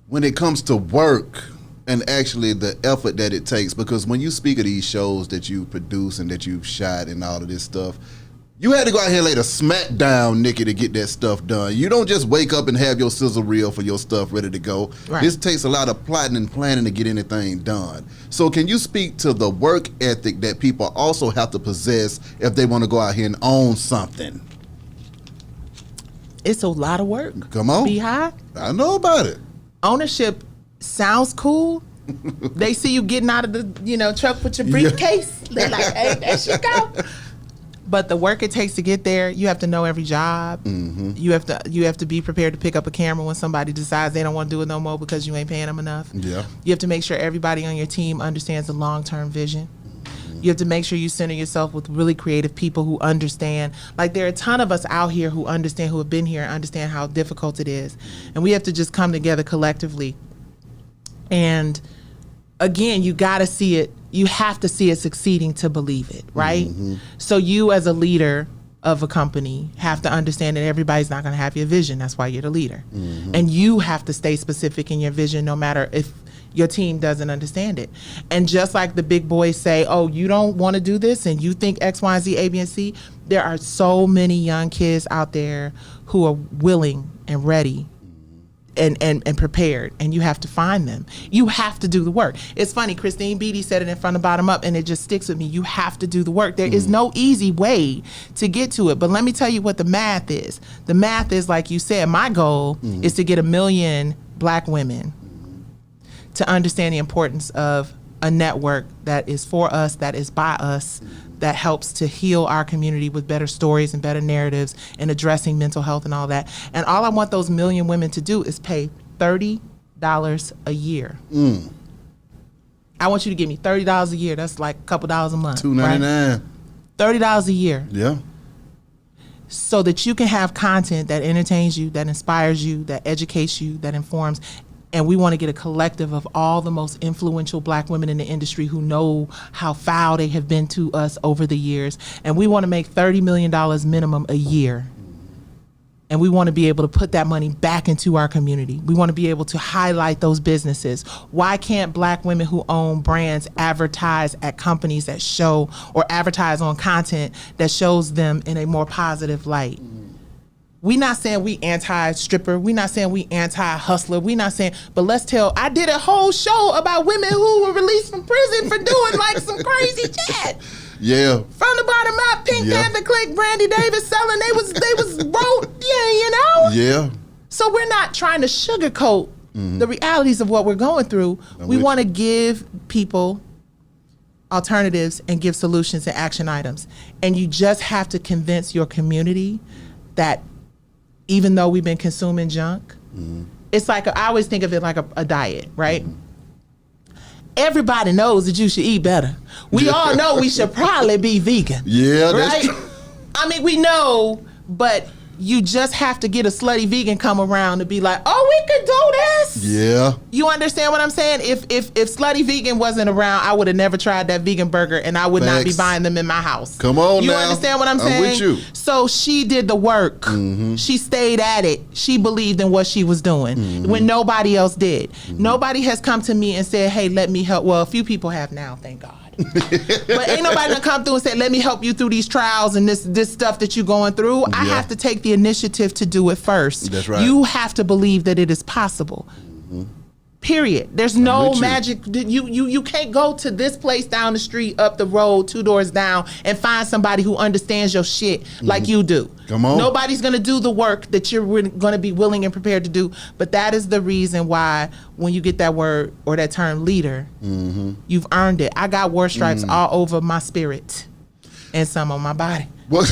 When it comes to work, and actually the effort that it takes, because when you speak of these shows that you produce and that you've shot and all of this stuff, you had to go out here and lay the smack down, Nicci, to get that stuff done. You don't just wake up and have your sizzle reel for your stuff ready to go. Right. This takes a lot of plotting and planning to get anything done. So can you speak to the work ethic that people also have to possess if they want to go out here and own something? It's a lot of work. Come on. Be high. I know about it. Ownership sounds cool. They see you getting out of the truck with your briefcase. They're like, hey, there she go. But the work it takes to get there, you have to know every job. You have to be prepared to pick up a camera when somebody decides they don't want to do it no more because you ain't paying them enough. Yeah. You have to make sure everybody on your team understands the long-term vision. You have to make sure you center yourself with really creative people who understand. Like, there are a ton of us out here who understand, who have been here and understand how difficult it is. And we have to just come together collectively. And again, you got to see it. You have to see it succeeding to believe it, right? So you as a leader of a company have to understand that everybody's not going to have your vision. That's why you're the leader. And you have to stay specific in your vision no matter if your team doesn't understand it. And just like the big boys say, oh, you don't want to do this and you think X, Y, Z, A, B, and C, there are so many young kids out there who are willing and ready and prepared, and you have to find them. You have to do the work. It's funny, Christine Beatty said it in From the Bottom Up, and it just sticks with me. You have to do the work. There is no easy way to get to it. But let me tell you what the math is. The math is, like you said, my goal is to get 1 million black women to understand the importance of a network that is for us, that is by us, that helps to heal our community with better stories and better narratives and addressing mental health and all that. And all I want those 1 million women to do is pay $30 a year. I want you to give me $30 a year. That's like a couple dollars a month. $2.99. Right? $30 a year. Yeah. So that you can have content that entertains you, that inspires you, that educates you, that informs. And we want to get a collective of all the most influential Black women in the industry who know how foul they have been to us over the years. And we want to make $30 million minimum a year. And we want to be able to put that money back into our community. We want to be able to highlight those businesses. Why can't Black women who own brands advertise at companies that show, or advertise on content that shows them in a more positive light? We not saying we anti-stripper. We not saying we anti-hustler. We not saying, but let's tell, I did a whole show about women who were released from prison for doing like some crazy shit. Yeah. From the bottom up, Pink Panther Click, Brandy Davis selling, they was broke, you know? Yeah. So we're not trying to sugarcoat the realities of what we're going through. We want to give people alternatives and give solutions and action items. And you just have to convince your community that even though we've been consuming junk, it's like, I always think of it like a diet, right? Everybody knows that you should eat better. We all know we should probably be vegan. Yeah, right? that's true. I mean, we know, but you just have to get a slutty vegan come around to be like, oh, we could do this. Yeah. You understand what I'm saying? If slutty vegan wasn't around, I would have never tried that vegan burger, and I would not be buying them in my house. Come on you now. You understand what I'm saying? I'm with you. So she did the work. She stayed at it. She believed in what she was doing when nobody else did. Nobody has come to me and said, hey, let me help. Well, a few people have now, thank God. But ain't nobody gonna come through and say, let me help you through these trials and this stuff that you're going through. I have to take the initiative to do it first. That's right. You have to believe that it is possible. Period. There's no magic. You can't go to this place down the street, up the road, 2 doors down, and find somebody who understands your shit like you do. Come on. Nobody's going to do the work that you're going to be willing and prepared to do. But that is the reason why when you get that word or that term leader, you've earned it. I got war stripes all over my spirit and some on my body. What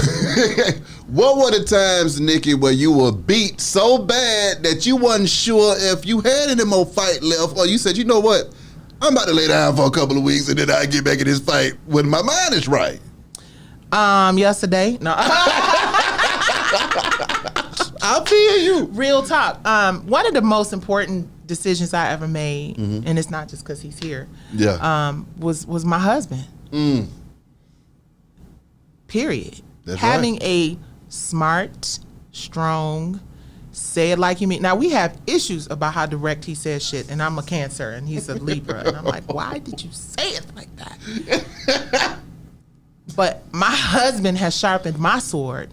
were the times, Nicci, where you were beat so bad that you wasn't sure if you had any more fight left, or you said, you know what, I'm about to lay down for a couple of weeks and then I get back in this fight when my mind is right? Yesterday. No. I feel you. Real talk. One of the most important decisions I ever made, and it's not just because he's here, was my husband. Period. That's Having right. a smart, strong, say it like you mean. Now, we have issues about how direct he says shit, and I'm a Cancer, and he's a Libra, and I'm like, why did you say it like that? But my husband has sharpened my sword.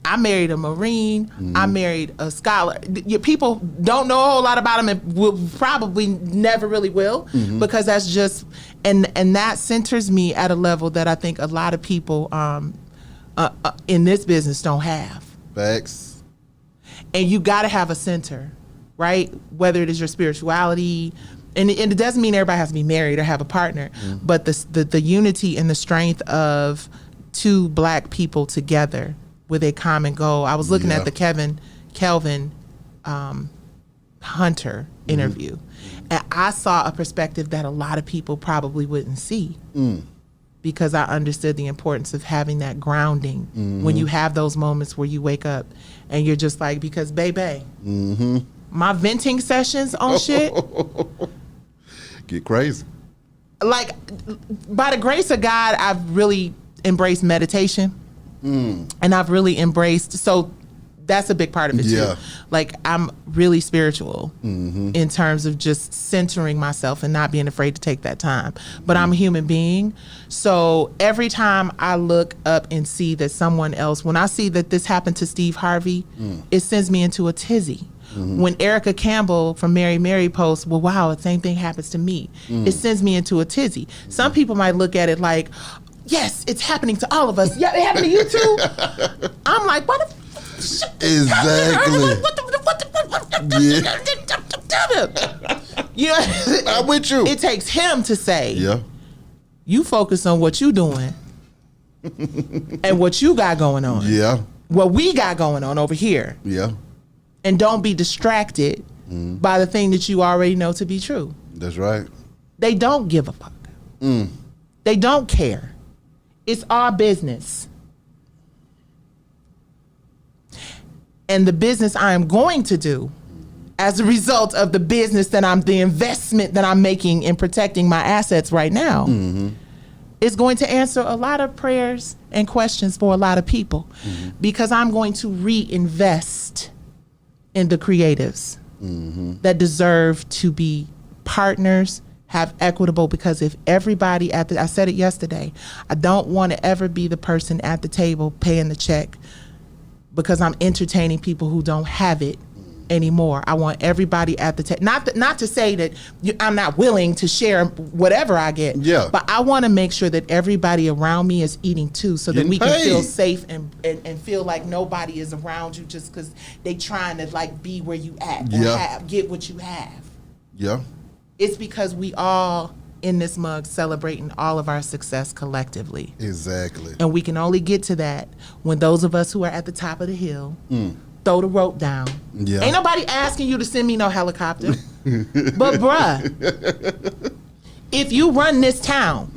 I married a Marine. I married a scholar. People don't know a whole lot about him and will probably never really will because that's just, and that centers me at a level that I think a lot of people in this business don't have. Facts. And you got to have a center, right? Whether it is your spirituality, and it doesn't mean everybody has to be married or have a partner, but the unity and the strength of two Black people together with a common goal. I was looking at the Kelvin Hunter interview, and I saw a perspective that a lot of people probably wouldn't see because I understood the importance of having that grounding when you have those moments where you wake up and you're just like, because baby, my venting sessions on shit get crazy. Like, by the grace of God, I've really embraced meditation. And I've really embraced, so that's a big part of it too. Like, I'm really spiritual in terms of just centering myself and not being afraid to take that time. But I'm a human being. So every time I look up and see that someone else, when I see that this happened to Steve Harvey, it sends me into a tizzy. When Erica Campbell from Mary Mary posts, well, wow, the same thing happens to me, it sends me into a tizzy. Some people might look at it like, yes, it's happening to all of us. Yeah, it happened to you too. I'm like, what the exactly. You know, I'm with you. It takes him to say, you focus on what you doing and what you got going on. What we got going on over here. And don't be distracted by the thing that you already know to be true. That's right. They don't give a fuck. They don't care. It's our business. And the business I am going to do as a result of the investment that I'm making in protecting my assets right now, is going to answer a lot of prayers and questions for a lot of people, because I'm going to reinvest in the creatives that deserve to be partners, have equitable, because if everybody I said it yesterday, I don't want to ever be the person at the table paying the check because I'm entertaining people who don't have it anymore. I want everybody at the table. Not to say that I'm not willing to share whatever I get. Yeah. But I want to make sure that everybody around me is eating too, so that we can feel safe and feel like nobody is around you just because they trying to like be where you at or get what you have. Yeah. It's because we all in this mug celebrating all of our success collectively. Exactly. And we can only get to that when those of us who are at the top of the hill throw the rope down. Yeah. Ain't nobody asking you to send me no helicopter. But bruh, if you run this town,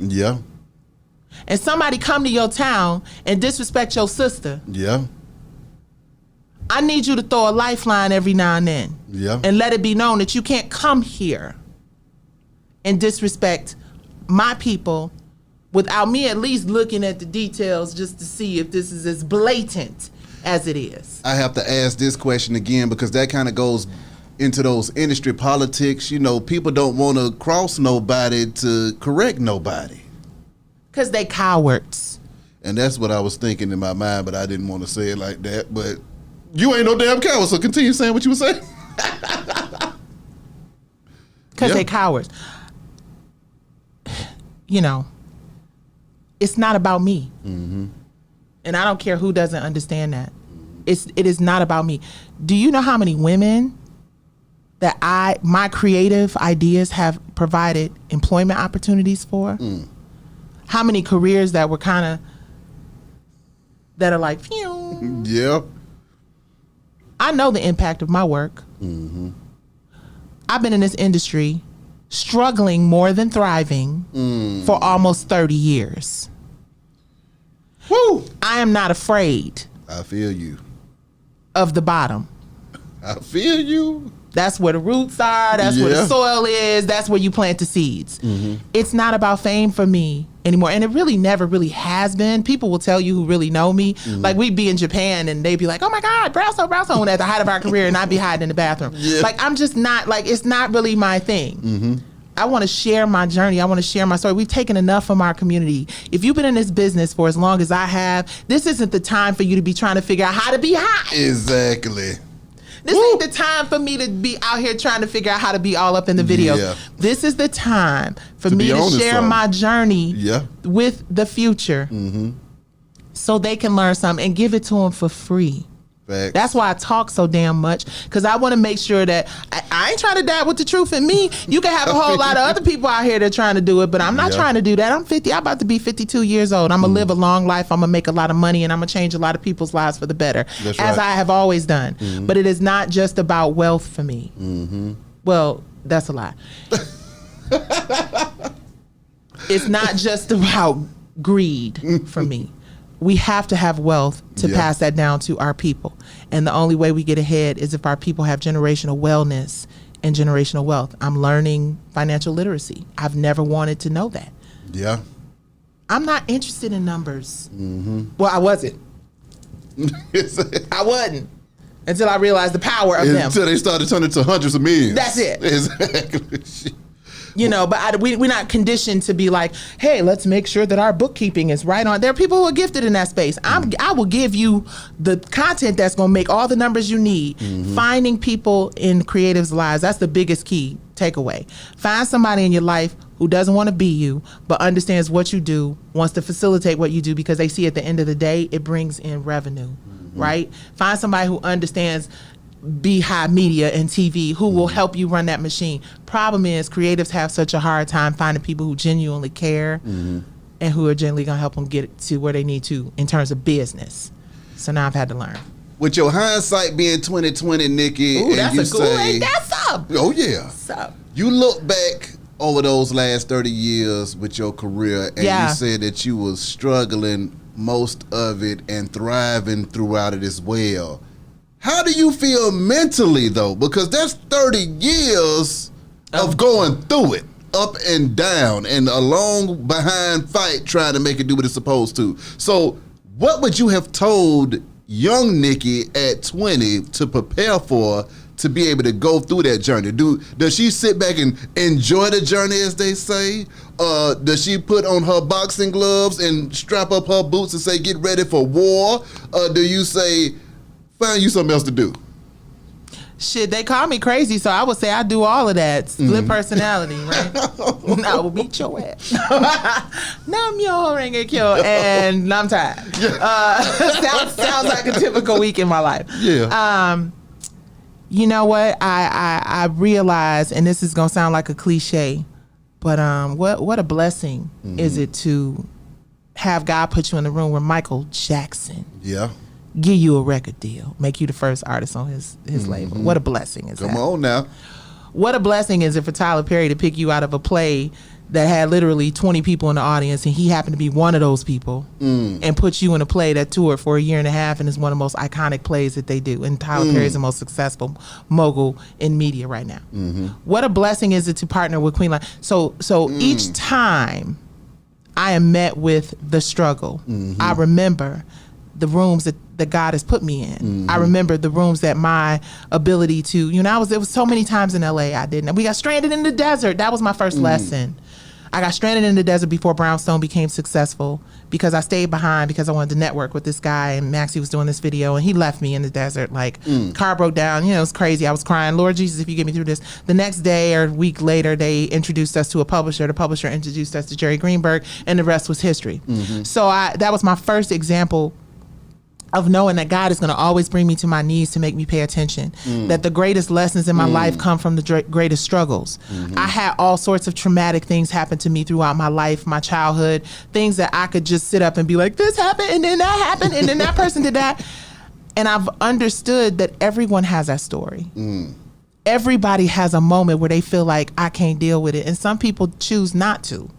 and somebody come to your town and disrespect your sister, I need you to throw a lifeline every now and then. And let it be known that you can't come here and disrespect my people without me at least looking at the details just to see if this is as blatant as it is. I have to ask this question again because that kind of goes into those industry politics. You know, people don't want to cross nobody to correct nobody. Because they cowards. And that's what I was thinking in my mind, but I didn't want to say it like that. But you ain't no damn coward, so continue saying what you were saying. Because they cowards. You know, it's not about me. And I don't care who doesn't understand that. It is not about me. Do you know how many women that my creative ideas have provided employment opportunities for? How many careers that were that are like, phew. Yeah. I know the impact of my work. I've been in this industry struggling more than thriving for almost 30 years. Woo! I am not afraid. I feel you. Of the bottom. I feel you. That's where the roots are. That's where the soil is. That's where you plant the seeds. It's not about fame for me anymore. And it really never really has been. People will tell you who really know me. Like we'd be in Japan and they'd be like, oh my God, Brownstone at the height of our career, and I'd be hiding in the bathroom. Like I'm just not, like it's not really my thing. I want to share my journey. I want to share my story. We've taken enough from our community. If you've been in this business for as long as I have, this isn't the time for you to be trying to figure out how to be hot. Exactly. This ain't the time for me to be out here trying to figure out how to be all up in the videos. This is the time for me to share my journey with the future so they can learn something and give it to them for free. Facts. That's why I talk so damn much, because I want to make sure that I ain't trying to die with the truth in me. You can have a whole lot of other people out here that are trying to do it, but I'm not trying to do that. I'm 50. I'm about to be 52 years old. I'm going to live a long life. I'm going to make a lot of money, and I'm going to change a lot of people's lives for the better, as I have always done. But it is not just about wealth for me. Well, that's a lie. It's not just about greed for me. We have to have wealth to pass that down to our people. And the only way we get ahead is if our people have generational wellness and generational wealth. I'm learning financial literacy. I've never wanted to know that. Yeah. I'm not interested in numbers. Well, I wasn't. I wasn't. Until I realized the power of them. Until they started turning to hundreds of millions. That's it. Exactly. You know, but we're not conditioned to be like, hey, let's make sure that our bookkeeping is right on. There are people who are gifted in that space. I will give you the content that's going to make all the numbers you need. Finding people in creatives' lives, that's the biggest key takeaway. Find somebody in your life who doesn't want to be you, but understands what you do, wants to facilitate what you do, because they see at the end of the day, it brings in revenue, right? Find somebody who understands Beehive Media and TV who will help you run that machine. Problem is, creatives have such a hard time finding people who genuinely care and who are genuinely going to help them get to where they need to in terms of business. So now I've had to learn. With your hindsight being 2020, Nicci, ooh, that's a cool. Ain't that up? Oh yeah. Sup. You look back over those last 30 years with your career, and you said that you was struggling most of it and thriving throughout it as well. How do you feel mentally, though? Because that's 30 years of going through it, up and down, and a long behind fight trying to make it do what it's supposed to. So what would you have told young Nicci at 20 to prepare for, to be able to go through that journey? Does she sit back and enjoy the journey, as they say? Does she put on her boxing gloves and strap up her boots and say, get ready for war? Do you say, find you something else to do? Shit, they call me crazy, so I would say I do all of that. Split personality, right? I will beat your ass. Nam yo ring and kill, and I'm tired. Sounds like a typical week in my life. Yeah. You know what? I realize, and this is gonna sound like a cliche, but what a blessing is it to have God put you in the room where Michael Jackson give you a record deal, make you the first artist on his label. What a blessing is that? Come on now. What a blessing is it for Tyler Perry to pick you out of a play that had literally 20 people in the audience, and he happened to be one of those people, and put you in a play that toured for a year and a half and is one of the most iconic plays that they do. And Tyler Perry is the most successful mogul in media right now. What a blessing is it to partner with Queen Latifah. So each time I am met with the struggle, I remember the rooms that God has put me in. I remember the rooms that my ability to, it was so many times in LA I didn't. We got stranded in the desert. That was my first lesson. I got stranded in the desert before Brownstone became successful because I stayed behind because I wanted to network with this guy, and Maxie was doing this video and he left me in the desert. Car broke down, it was crazy. I was crying, Lord Jesus, if you get me through this. The next day or a week later, they introduced us to a publisher. The publisher introduced us to Jerry Greenberg, and the rest was history. So that was my first example of knowing that God is going to always bring me to my knees to make me pay attention, that the greatest lessons in my life come from the greatest struggles. I had all sorts of traumatic things happen to me throughout my life, my childhood, things that I could just sit up and be like, this happened, and then that happened, and then that person did that. And I've understood that everyone has that story. Everybody has a moment where they feel like I can't deal with it, and some people choose not to.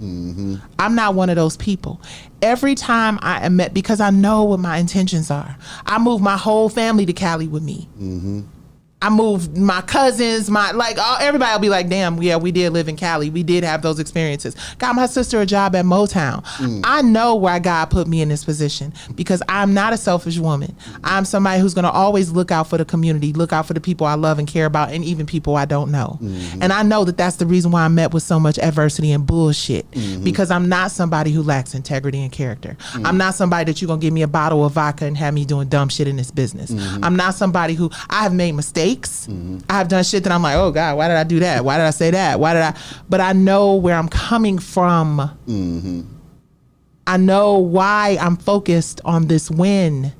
I'm not one of those people. Every time I am met, because I know what my intentions are, I move my whole family to Cali with me. I moved my cousins, everybody will be like, damn, yeah, we did live in Cali. We did have those experiences. Got my sister a job at Motown. I know why God put me in this position because I'm not a selfish woman. I'm somebody who's going to always look out for the community, look out for the people I love and care about, and even people I don't know. And I know that that's the reason why I'm met with so much adversity and bullshit, because I'm not somebody who lacks integrity and character. I'm not somebody that you're going to give me a bottle of vodka and have me doing dumb shit in this business. I'm not somebody who, I have made mistakes. I have done shit that I'm like, oh God, why did I do that? Why did I say that? But I know where I'm coming from. I know why I'm focused on this win.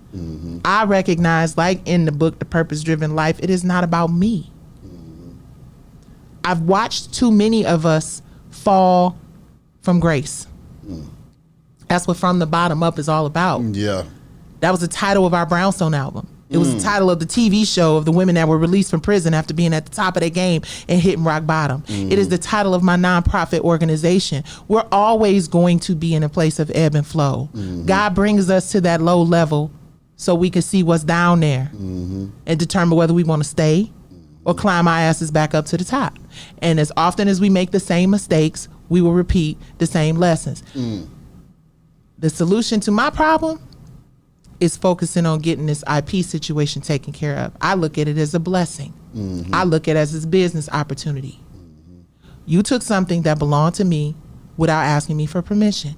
I recognize, like in the book, The Purpose Driven Life, it is not about me. I've watched too many of us fall from grace. That's what From the Bottom Up is all about. That was the title of our Brownstone album. It was the title of the TV show of the women that were released from prison after being at the top of their game and hitting rock bottom. It is the title of my nonprofit organization. We're always going to be in a place of ebb and flow. God brings us to that low level so we can see what's down there and determine whether we want to stay or climb our asses back up to the top. And as often as we make the same mistakes, we will repeat the same lessons. The solution to my problem is focusing on getting this IP situation taken care of. I look at it as a blessing. I look at it as a business opportunity. You took something that belonged to me without asking me for permission.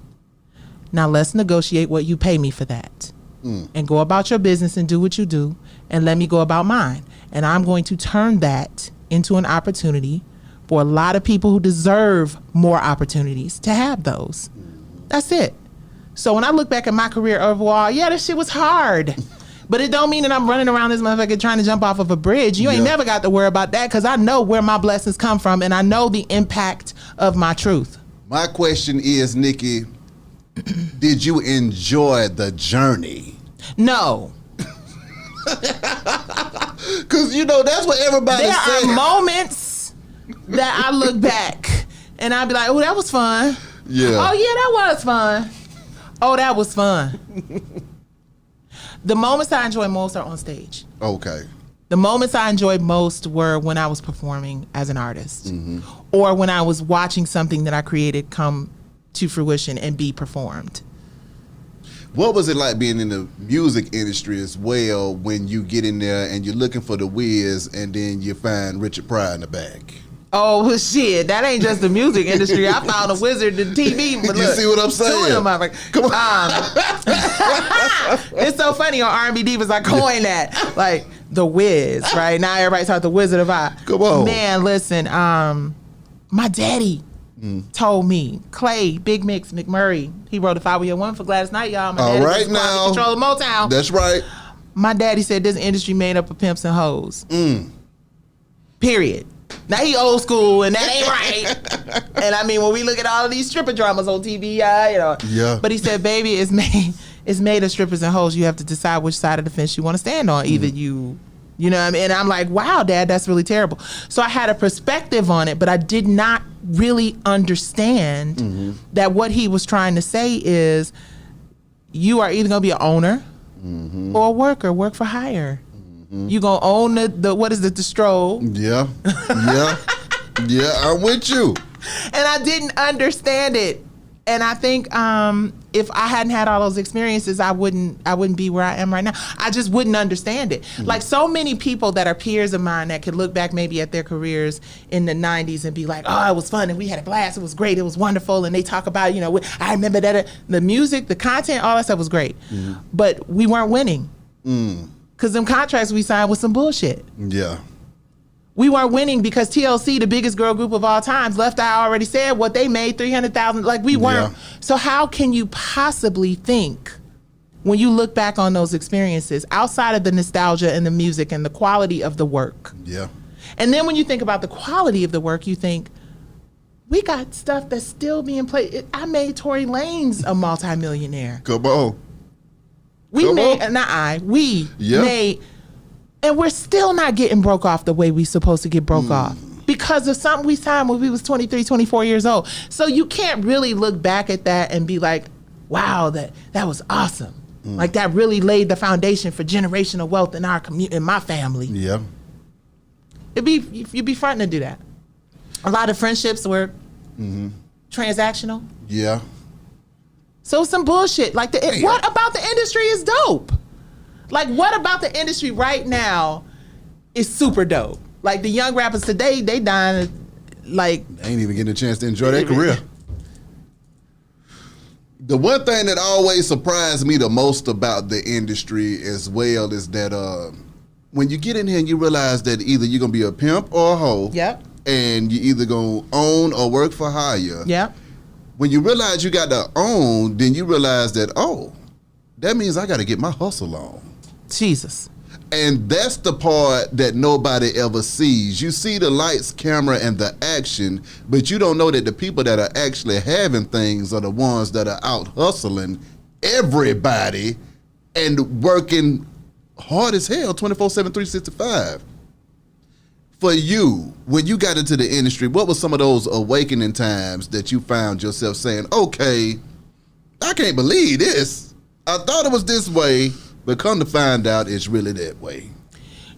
Now let's negotiate what you pay me for that. And go about your business and do what you do, and let me go about mine. And I'm going to turn that into an opportunity for a lot of people who deserve more opportunities to have those. That's it. So when I look back at my career overall, yeah, this shit was hard. But it don't mean that I'm running around this motherfucker trying to jump off of a bridge. You ain't never got to worry about that, because I know where my blessings come from and I know the impact of my truth. My question is, Nicci, did you enjoy the journey? No. Because, that's what everybody says. There are moments that I look back and I be like, oh, that was fun. Yeah. Oh, yeah, that was fun. Oh, that was fun. The moments I enjoy most are on stage. Okay. The moments I enjoyed most were when I was performing as an artist, or when I was watching something that I created come to fruition and be performed. What was it like being in the music industry as well when you get in there and you're looking for the whiz and then you find Richard Pryor in the back? Oh, well, shit, that ain't just the music industry. I found a wizard in TV. But you look, see what I'm saying? Two of them, like, come on. It's so funny on R&B Divas, I coined that. Like, the whiz, right? Now everybody's talking the Wizard of Oz. Come on. Man, listen, my daddy told me, Clay, Big Mix, McMurray, he wrote If I Were Your Woman for Gladys Knight, y'all. My All right now. Control of Motown. That's right. My daddy said this industry made up of pimps and hoes. Period. Now he old school and that ain't right. And I mean, when we look at all of these stripper dramas on TV, you know. Yeah. But he said, baby, it's made of strippers and hoes. You have to decide which side of the fence you want to stand on. Either you know what I mean? And I'm like, wow, Dad, that's really terrible. So I had a perspective on it, but I did not really understand that what he was trying to say is you are either going to be an owner or a worker, work for hire. You gonna own the what is it, the stroll? Yeah, I'm with you. And I didn't understand it, and I think if I hadn't had all those experiences, I wouldn't be where I am right now. I just wouldn't understand it. Like so many people that are peers of mine that could look back maybe at their careers in the '90s and be like, oh, it was fun and we had a blast, it was great, it was wonderful, and they talk about, you know, I remember that the music, the content, all that stuff was great, but we weren't winning. Because them contracts we signed was some bullshit. Yeah. We weren't winning because TLC, the biggest girl group of all times, Left Eye already said what they made, $300,000. Like we weren't. Yeah. So how can you possibly think, when you look back on those experiences, outside of the nostalgia and the music and the quality of the work? Yeah. And then when you think about the quality of the work, you think, we got stuff that's still being played. I made Tory Lanez a multimillionaire. Come on. We made, and we're still not getting broke off the way we supposed to get broke off because of something we signed when we was 23, 24 years old. So you can't really look back at that and be like, wow, that was awesome. Like that really laid the foundation for generational wealth in our community, in my family. Yeah. You'd be fronting to do that. A lot of friendships were transactional. Yeah. So some bullshit. Like what about the industry is dope? Like what about the industry right now is super dope? Like the young rappers today, they dying like they ain't even getting a chance to enjoy their career. The one thing that always surprised me the most about the industry as well is that when you get in here and you realize that either you're gonna be a pimp or a hoe. Yep. And you either gonna own or work for hire. Yep. When you realize you got to own, then you realize that, oh, that means I got to get my hustle on. Jesus. And that's the part that nobody ever sees. You see the lights, camera, and the action, but you don't know that the people that are actually having things are the ones that are out hustling everybody and working hard as hell 24/7, 365. For you, when you got into the industry, what were some of those awakening times that you found yourself saying, okay, I can't believe this. I thought it was this way, but come to find out it's really that way.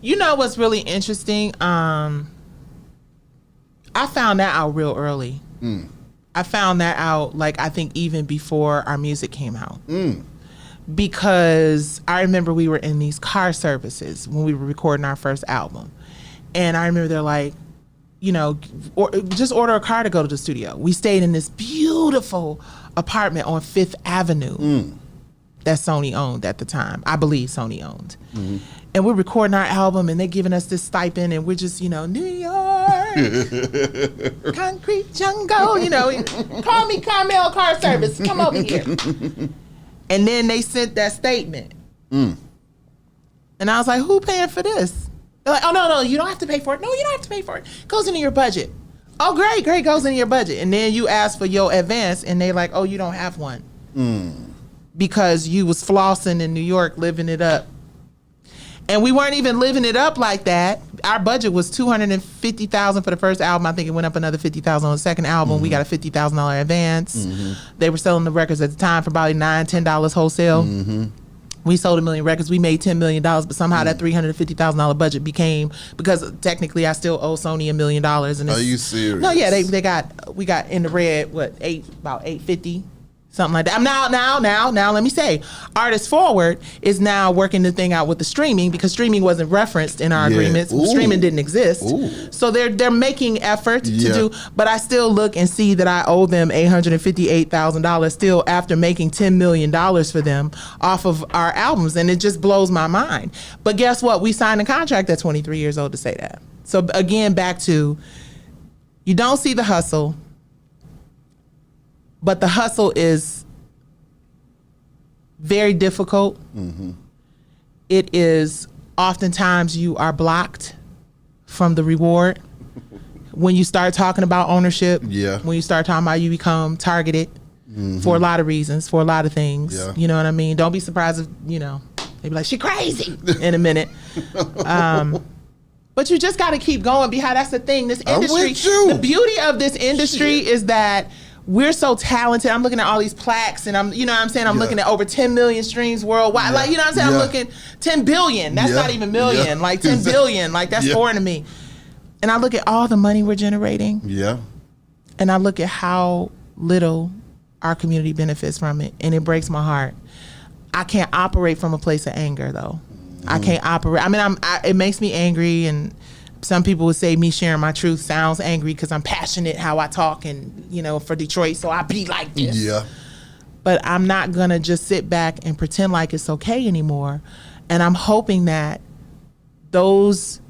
You know what's really interesting? I found that out real early. I found that out, like, I think even before our music came out. Because I remember we were in these car services when we were recording our first album. And I remember they're like, you know, just order a car to go to the studio. We stayed in this beautiful apartment on 5th Avenue that Sony owned at the time. I believe Sony owned. And we're recording our album and they're giving us this stipend and we're just, you know, New York, concrete jungle, you know, call me Carmel Car Service, come over here. And then they sent that statement. And I was like, who paying for this? They're like, oh, no, you don't have to pay for it. No, you don't have to pay for it. It goes into your budget. Oh, great, goes into your budget. And then you ask for your advance, and they like, oh, you don't have one. Because you was flossing in New York, living it up. And we weren't even living it up like that. Our budget was $250,000 for the first album. I think it went up another $50,000 on the second album. We got a $50,000 advance. They were selling the records at the time for probably $9, $10 wholesale. We sold 1 million records. We made $10 million, but somehow that $350,000 budget became, because technically I still owe Sony $1 million. And are you serious? No, yeah, we got in the red, about 850. Something like that. Now, let me say, Artist Forward is now working the thing out with the streaming, because streaming wasn't referenced in our agreements. Ooh. Streaming didn't exist. Ooh. So they're making effort to do, but I still look and see that I owe them $858,000 still after making $10 million for them off of our albums. And it just blows my mind. But guess what? We signed a contract at 23 years old to say that. So again, back to, you don't see the hustle, but the hustle is very difficult. Mm-hmm. It is, oftentimes you are blocked from the reward. When you start talking about ownership, when you start talking about, you become targeted for a lot of reasons, for a lot of things. Yeah. You know what I mean? Don't be surprised if, they be like, she crazy in a minute. But you just got to keep going. That's the thing. This industry, the beauty of this industry is that we're so talented. I'm looking at all these plaques, and I'm looking at over 10 million streams worldwide. Like, I'm looking 10 billion. That's not even million. Like 10 billion. Like, that's foreign to me. And I look at all the money we're generating. Yeah. And I look at how little our community benefits from it, and it breaks my heart. I can't operate from a place of anger, though. I can't operate. I mean, it makes me angry, and some people would say me sharing my truth sounds angry because I'm passionate how I talk, and for Detroit, so I be like this. Yeah. But I'm not gonna just sit back and pretend like it's okay anymore. And I'm hoping that those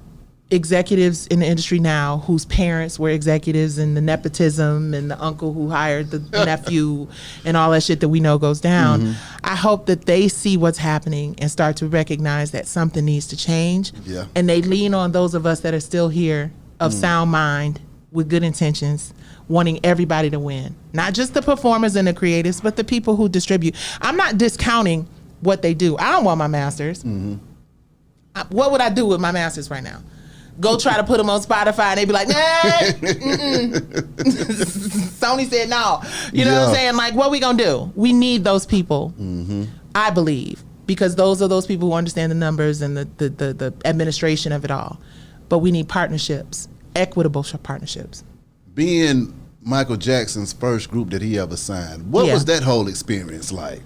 executives in the industry now, whose parents were executives, and the nepotism, and the uncle who hired the nephew, and all that shit that we know goes down, I hope that they see what's happening and start to recognize that something needs to change. Yeah. And they lean on those of us that are still here, of sound mind, with good intentions, wanting everybody to win. Not just the performers and the creatives, but the people who distribute. I'm not discounting what they do. I don't want my masters. What would I do with my masters right now? Go try to put them on Spotify, and they be like, nah. Sony said no. You know what I'm saying? Like, what we gonna do? We need those people, I believe, because those are those people who understand the numbers and the administration of it all. But we need partnerships, equitable partnerships. Being Michael Jackson's first group that he ever signed, what was that whole experience like?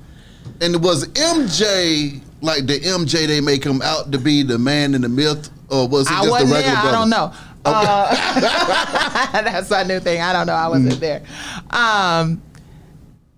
And was MJ like the MJ they make him out to be, the man in the myth? Or was it just a regular brother? I don't know. Okay. That's a new thing. I don't know. I wasn't there.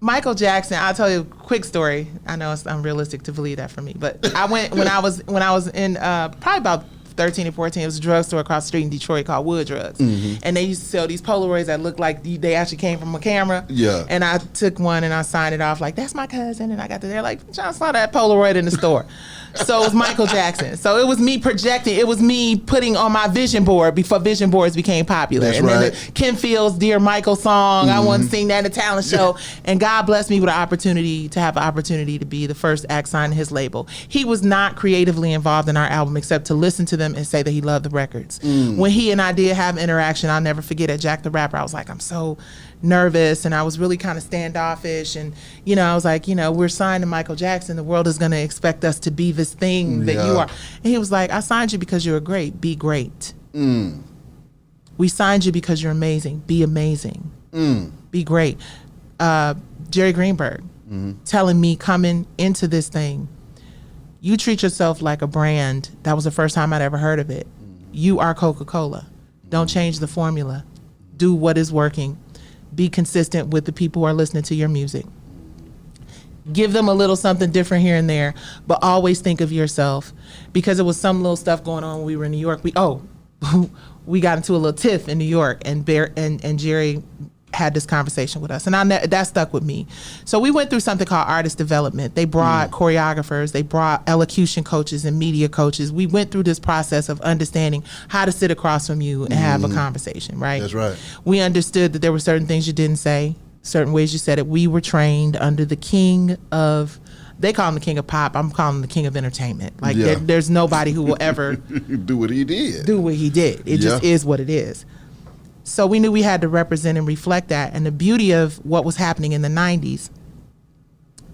Michael Jackson, I'll tell you a quick story. I know it's unrealistic to believe that for me, but I went when I was in probably about 13 or 14. It was a drugstore across the street in Detroit called Wood Drugs. And they used to sell these Polaroids that looked like they actually came from a camera. Yeah. And I took one and I signed it off like, that's my cousin. And I got to there like, I saw that Polaroid in the store. So it was Michael Jackson. So it was me projecting. It was me putting on my vision board before vision boards became popular. That's then the Ken Fields' Dear Michael song, I wanted to sing that in a talent show. And God blessed me with an opportunity to be the first act signed his label. He was not creatively involved in our album except to listen to them and say that he loved the records. When he and I did have interaction, I'll never forget, at Jack the Rapper, I was like, I'm so nervous, and I was really kind of standoffish, and I was like, we're signed to Michael Jackson, the world is going to expect us to be this thing that you are. And he was like, I signed you because you're great, be great. We signed you because you're amazing, be amazing. Be great. Jerry Greenberg telling me coming into this thing, you treat yourself like a brand. That was the first time I'd ever heard of it. You are Coca-Cola. Don't change the formula. Do what is working. Be consistent with the people who are listening to your music. Give them a little something different here and there, but always think of yourself, because it was some little stuff going on when we were in New York. We got into a little tiff in New York, and Jerry had this conversation with us, and that stuck with me. So we went through something called artist development. They brought choreographers, they brought elocution coaches and media coaches. We went through this process of understanding how to sit across from you and have a conversation, right? That's right. We understood that there were certain things you didn't say, certain ways you said it. We were trained under the king of, they call him the king of pop, I'm calling him the king of entertainment. Like there's nobody who will ever do what he did. It just is what it is. So we knew we had to represent and reflect that. And the beauty of what was happening in the 90s,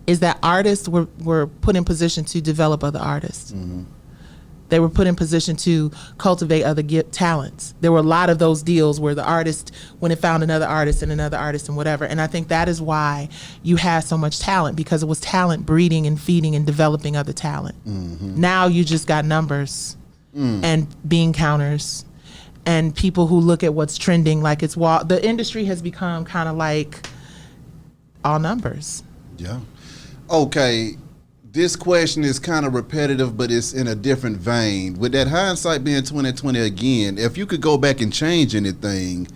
is that artists were put in position to develop other artists. Mm-hmm. They were put in position to cultivate other talents. There were a lot of those deals where the artist, when it found another artist and whatever. And I think that is why you had so much talent, because it was talent breeding and feeding and developing other talent. Mm-hmm. Now you just got numbers and bean counters and people who look at what's trending like it's the industry has become kind of like all numbers. Yeah. Okay. This question is kind of repetitive, but it's in a different vein. With that hindsight being 2020 again, if you could go back and change anything,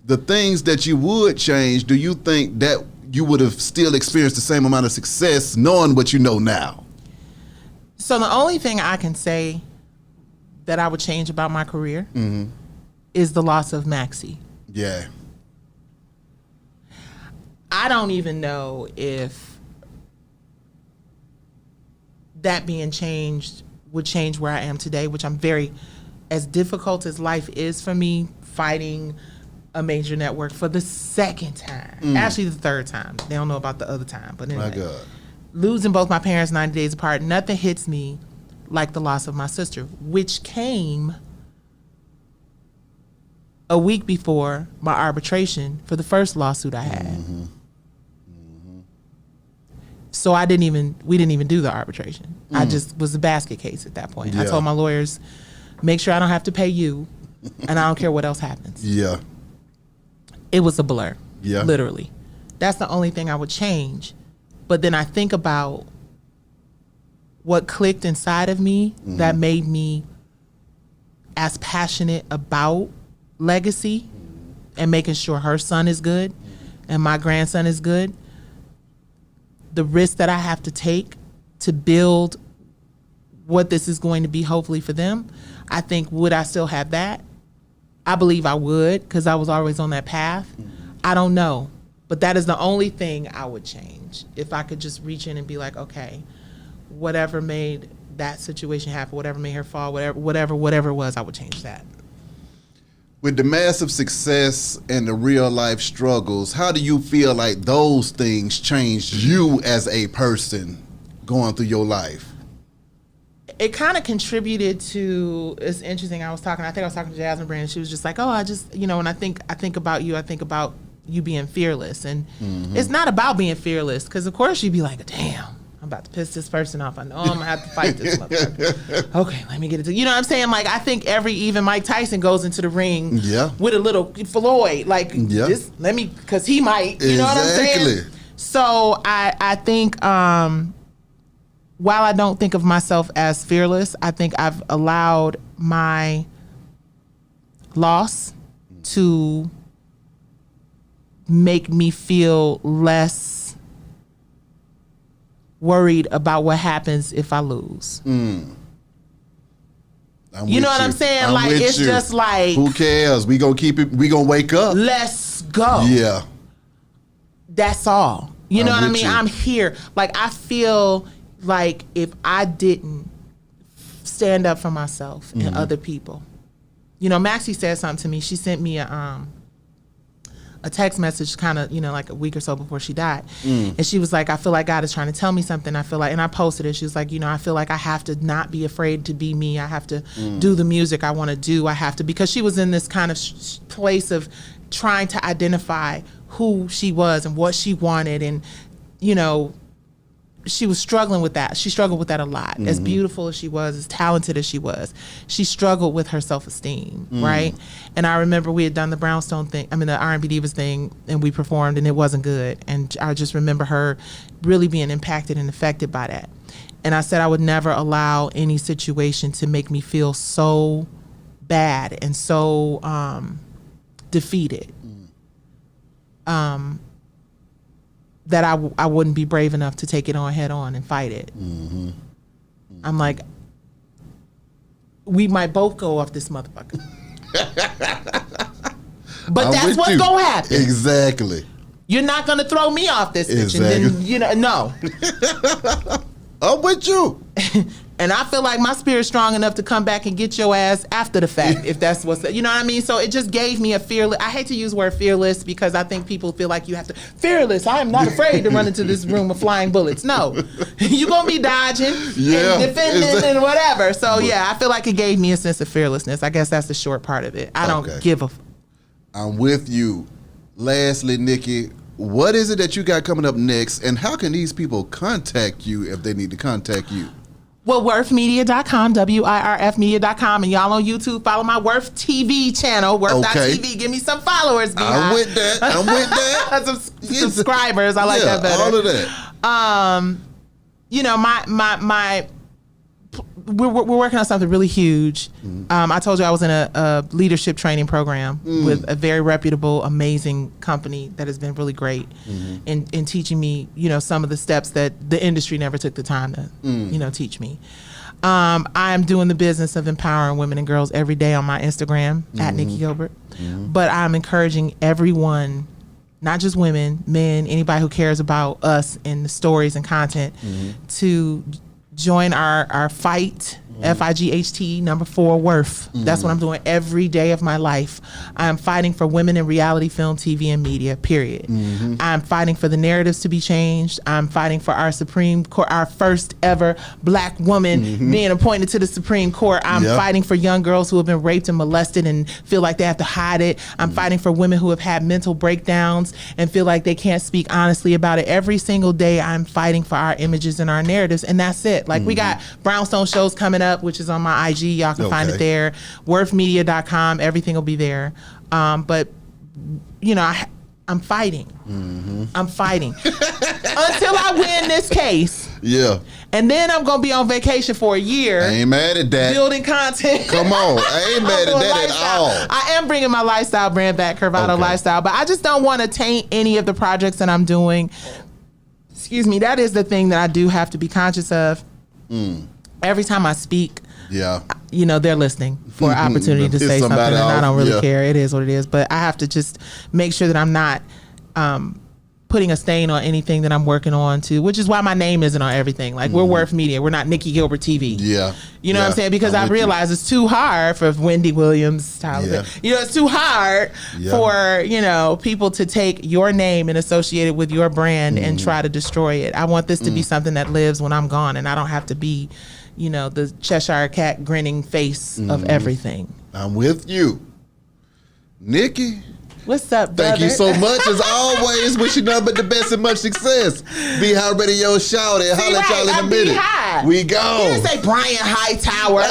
the things that you would change, do you think that you would have still experienced the same amount of success knowing what you know now? So the only thing I can say that I would change about my career is the loss of Maxie. Yeah. I don't even know if that being changed would change where I am today, which I'm very, as difficult as life is for me, fighting a major network for the second time, actually the third time. They don't know about the other time, but anyway. My God. Losing both my parents 90 days apart, nothing hits me like the loss of my sister, which came a week before my arbitration for the first lawsuit I had. Mm-hmm. Mm-hmm. So we didn't even do the arbitration. I just was a basket case at that point. Yeah. I told my lawyers, make sure I don't have to pay you, and I don't care what else happens. Yeah. It was a blur. Yeah. Literally. That's the only thing I would change. But then I think about what clicked inside of me that made me as passionate about legacy and making sure her son is good and my grandson is good. The risk that I have to take to build what this is going to be, hopefully for them, I think, would I still have that? I believe I would, because I was always on that path. I don't know. But that is the only thing I would change. If I could just reach in and be like, okay, whatever made that situation happen, whatever made her fall, whatever it was, I would change that. With the massive success and the real life struggles, how do you feel like those things changed you as a person going through your life? It kind of contributed to, it's interesting, I think I was talking to Jasmine Brand, she was just like, oh, I just, when I think about you, I think about you being fearless. And it's not about being fearless, because of course you'd be like, damn, I'm about to piss this person off. I know I'm gonna have to fight this motherfucker. Okay, let me get it. You know what I'm saying? Like, I think even Mike Tyson goes into the ring with a little Floyd, like, just let me, because he might, you know what I'm saying? So I think, while I don't think of myself as fearless, I think I've allowed my loss to make me feel less worried about what happens if I lose. You know what I'm saying? Like, it's just like, who cares? We gonna keep it. We gonna wake up. Let's go. Yeah. That's all. You know what I mean? I'm here. Like, I feel like if I didn't stand up for myself and other people, Maxie said something to me. She sent me a text message kind of, like a week or so before she died. And she was like, I feel like God is trying to tell me something. I feel like, and I posted it. She was like, I feel like I have to not be afraid to be me. I have to do the music I want to do. I have to, because she was in this kind of place of trying to identify who she was and what she wanted. And, she was struggling with that. She struggled with that a lot. As beautiful as she was, as talented as she was, she struggled with her self-esteem, right? And I remember we had done the Brownstone thing, the R&B Divas thing, and we performed, and it wasn't good. And I just remember her really being impacted and affected by that. And I said I would never allow any situation to make me feel so bad and so defeated. That I wouldn't be brave enough to take it on head on and fight it. I'm like, we might both go off this motherfucker. But that's what's going to happen. Exactly. You're not going to throw me off this bitch. Exactly. And then, no. I'm with you. And I feel like my spirit's strong enough to come back and get your ass after the fact, if that's what's, you know what I mean? So it just gave me a fearless, I hate to use the word fearless because I think people feel like you have to, fearless, I am not afraid to run into this room of flying bullets. No, you're going to be dodging and defending and whatever. So yeah, I feel like it gave me a sense of fearlessness. I guess that's the short part of it. I don't give a I'm with you. Lastly, Nicci, what is it that you got coming up next, and how can these people contact you if they need to contact you? Well, worthmedia.com, WIRFmedia.com, and y'all on YouTube, follow my Worth TV channel, Worth.tv. Give me some followers, I'm with that. Some subscribers. I like that better. All of that. You know, we're working on something really huge. I told you I was in a leadership training program with a very reputable, amazing company that has been really great in teaching me, you know, some of the steps that the industry never took the time to, you know, teach me. I am doing the business of empowering women and girls every day on my Instagram at Nicci Gilbert. But I'm encouraging everyone, not just women, men, anybody who cares about us and the stories and content, to join our fight, FIGHT, number 4, Worth. That's what I'm doing every day of my life. I'm fighting for women in reality, film, TV, and media, period. I'm fighting for the narratives to be changed. I'm fighting for our Supreme Court, our first ever black woman being appointed to the Supreme Court. I'm fighting for young girls who have been raped and molested and feel like they have to hide it. I'm fighting for women who have had mental breakdowns and feel like they can't speak honestly about it. Every single day I'm fighting for our images and our narratives, and that's it. Like we got brownstone shows coming up, which is on my IG. Y'all can find it there. Worthmedia.com. Everything will be there. But, you know, I'm fighting. I'm fighting until I win this case. Yeah. And then I'm going to be on vacation for a year. I ain't mad at that. Building content. Come on. I ain't mad at that at all. I am bringing my lifestyle brand back, Curvato Lifestyle. But I just don't want to taint any of the projects that I'm doing. Excuse me. That is the thing that I do have to be conscious of. Every time I speak, you know, they're listening for an opportunity to say something, and I don't really care. It is what it is. But I have to just make sure that I'm not putting a stain on anything that I'm working on too, which is why my name isn't on everything. Like we're Worth Media. We're not Nicci Gilbert TV. You know what I'm saying? Because I realize it's too hard for Wendy Williams, Tyler. You know, it's too hard for, you know, people to take your name and associate it with your brand and try to destroy it. I want this to be something that lives when I'm gone, and I don't have to be, you know, the Cheshire Cat grinning face of everything. I'm with you. Nicci. What's up, brother? Thank you so much. As always, wish you nothing but the best and much success. Be High Radio Shout and holla at y'all in a minute. We go. You didn't say Brian Hightower.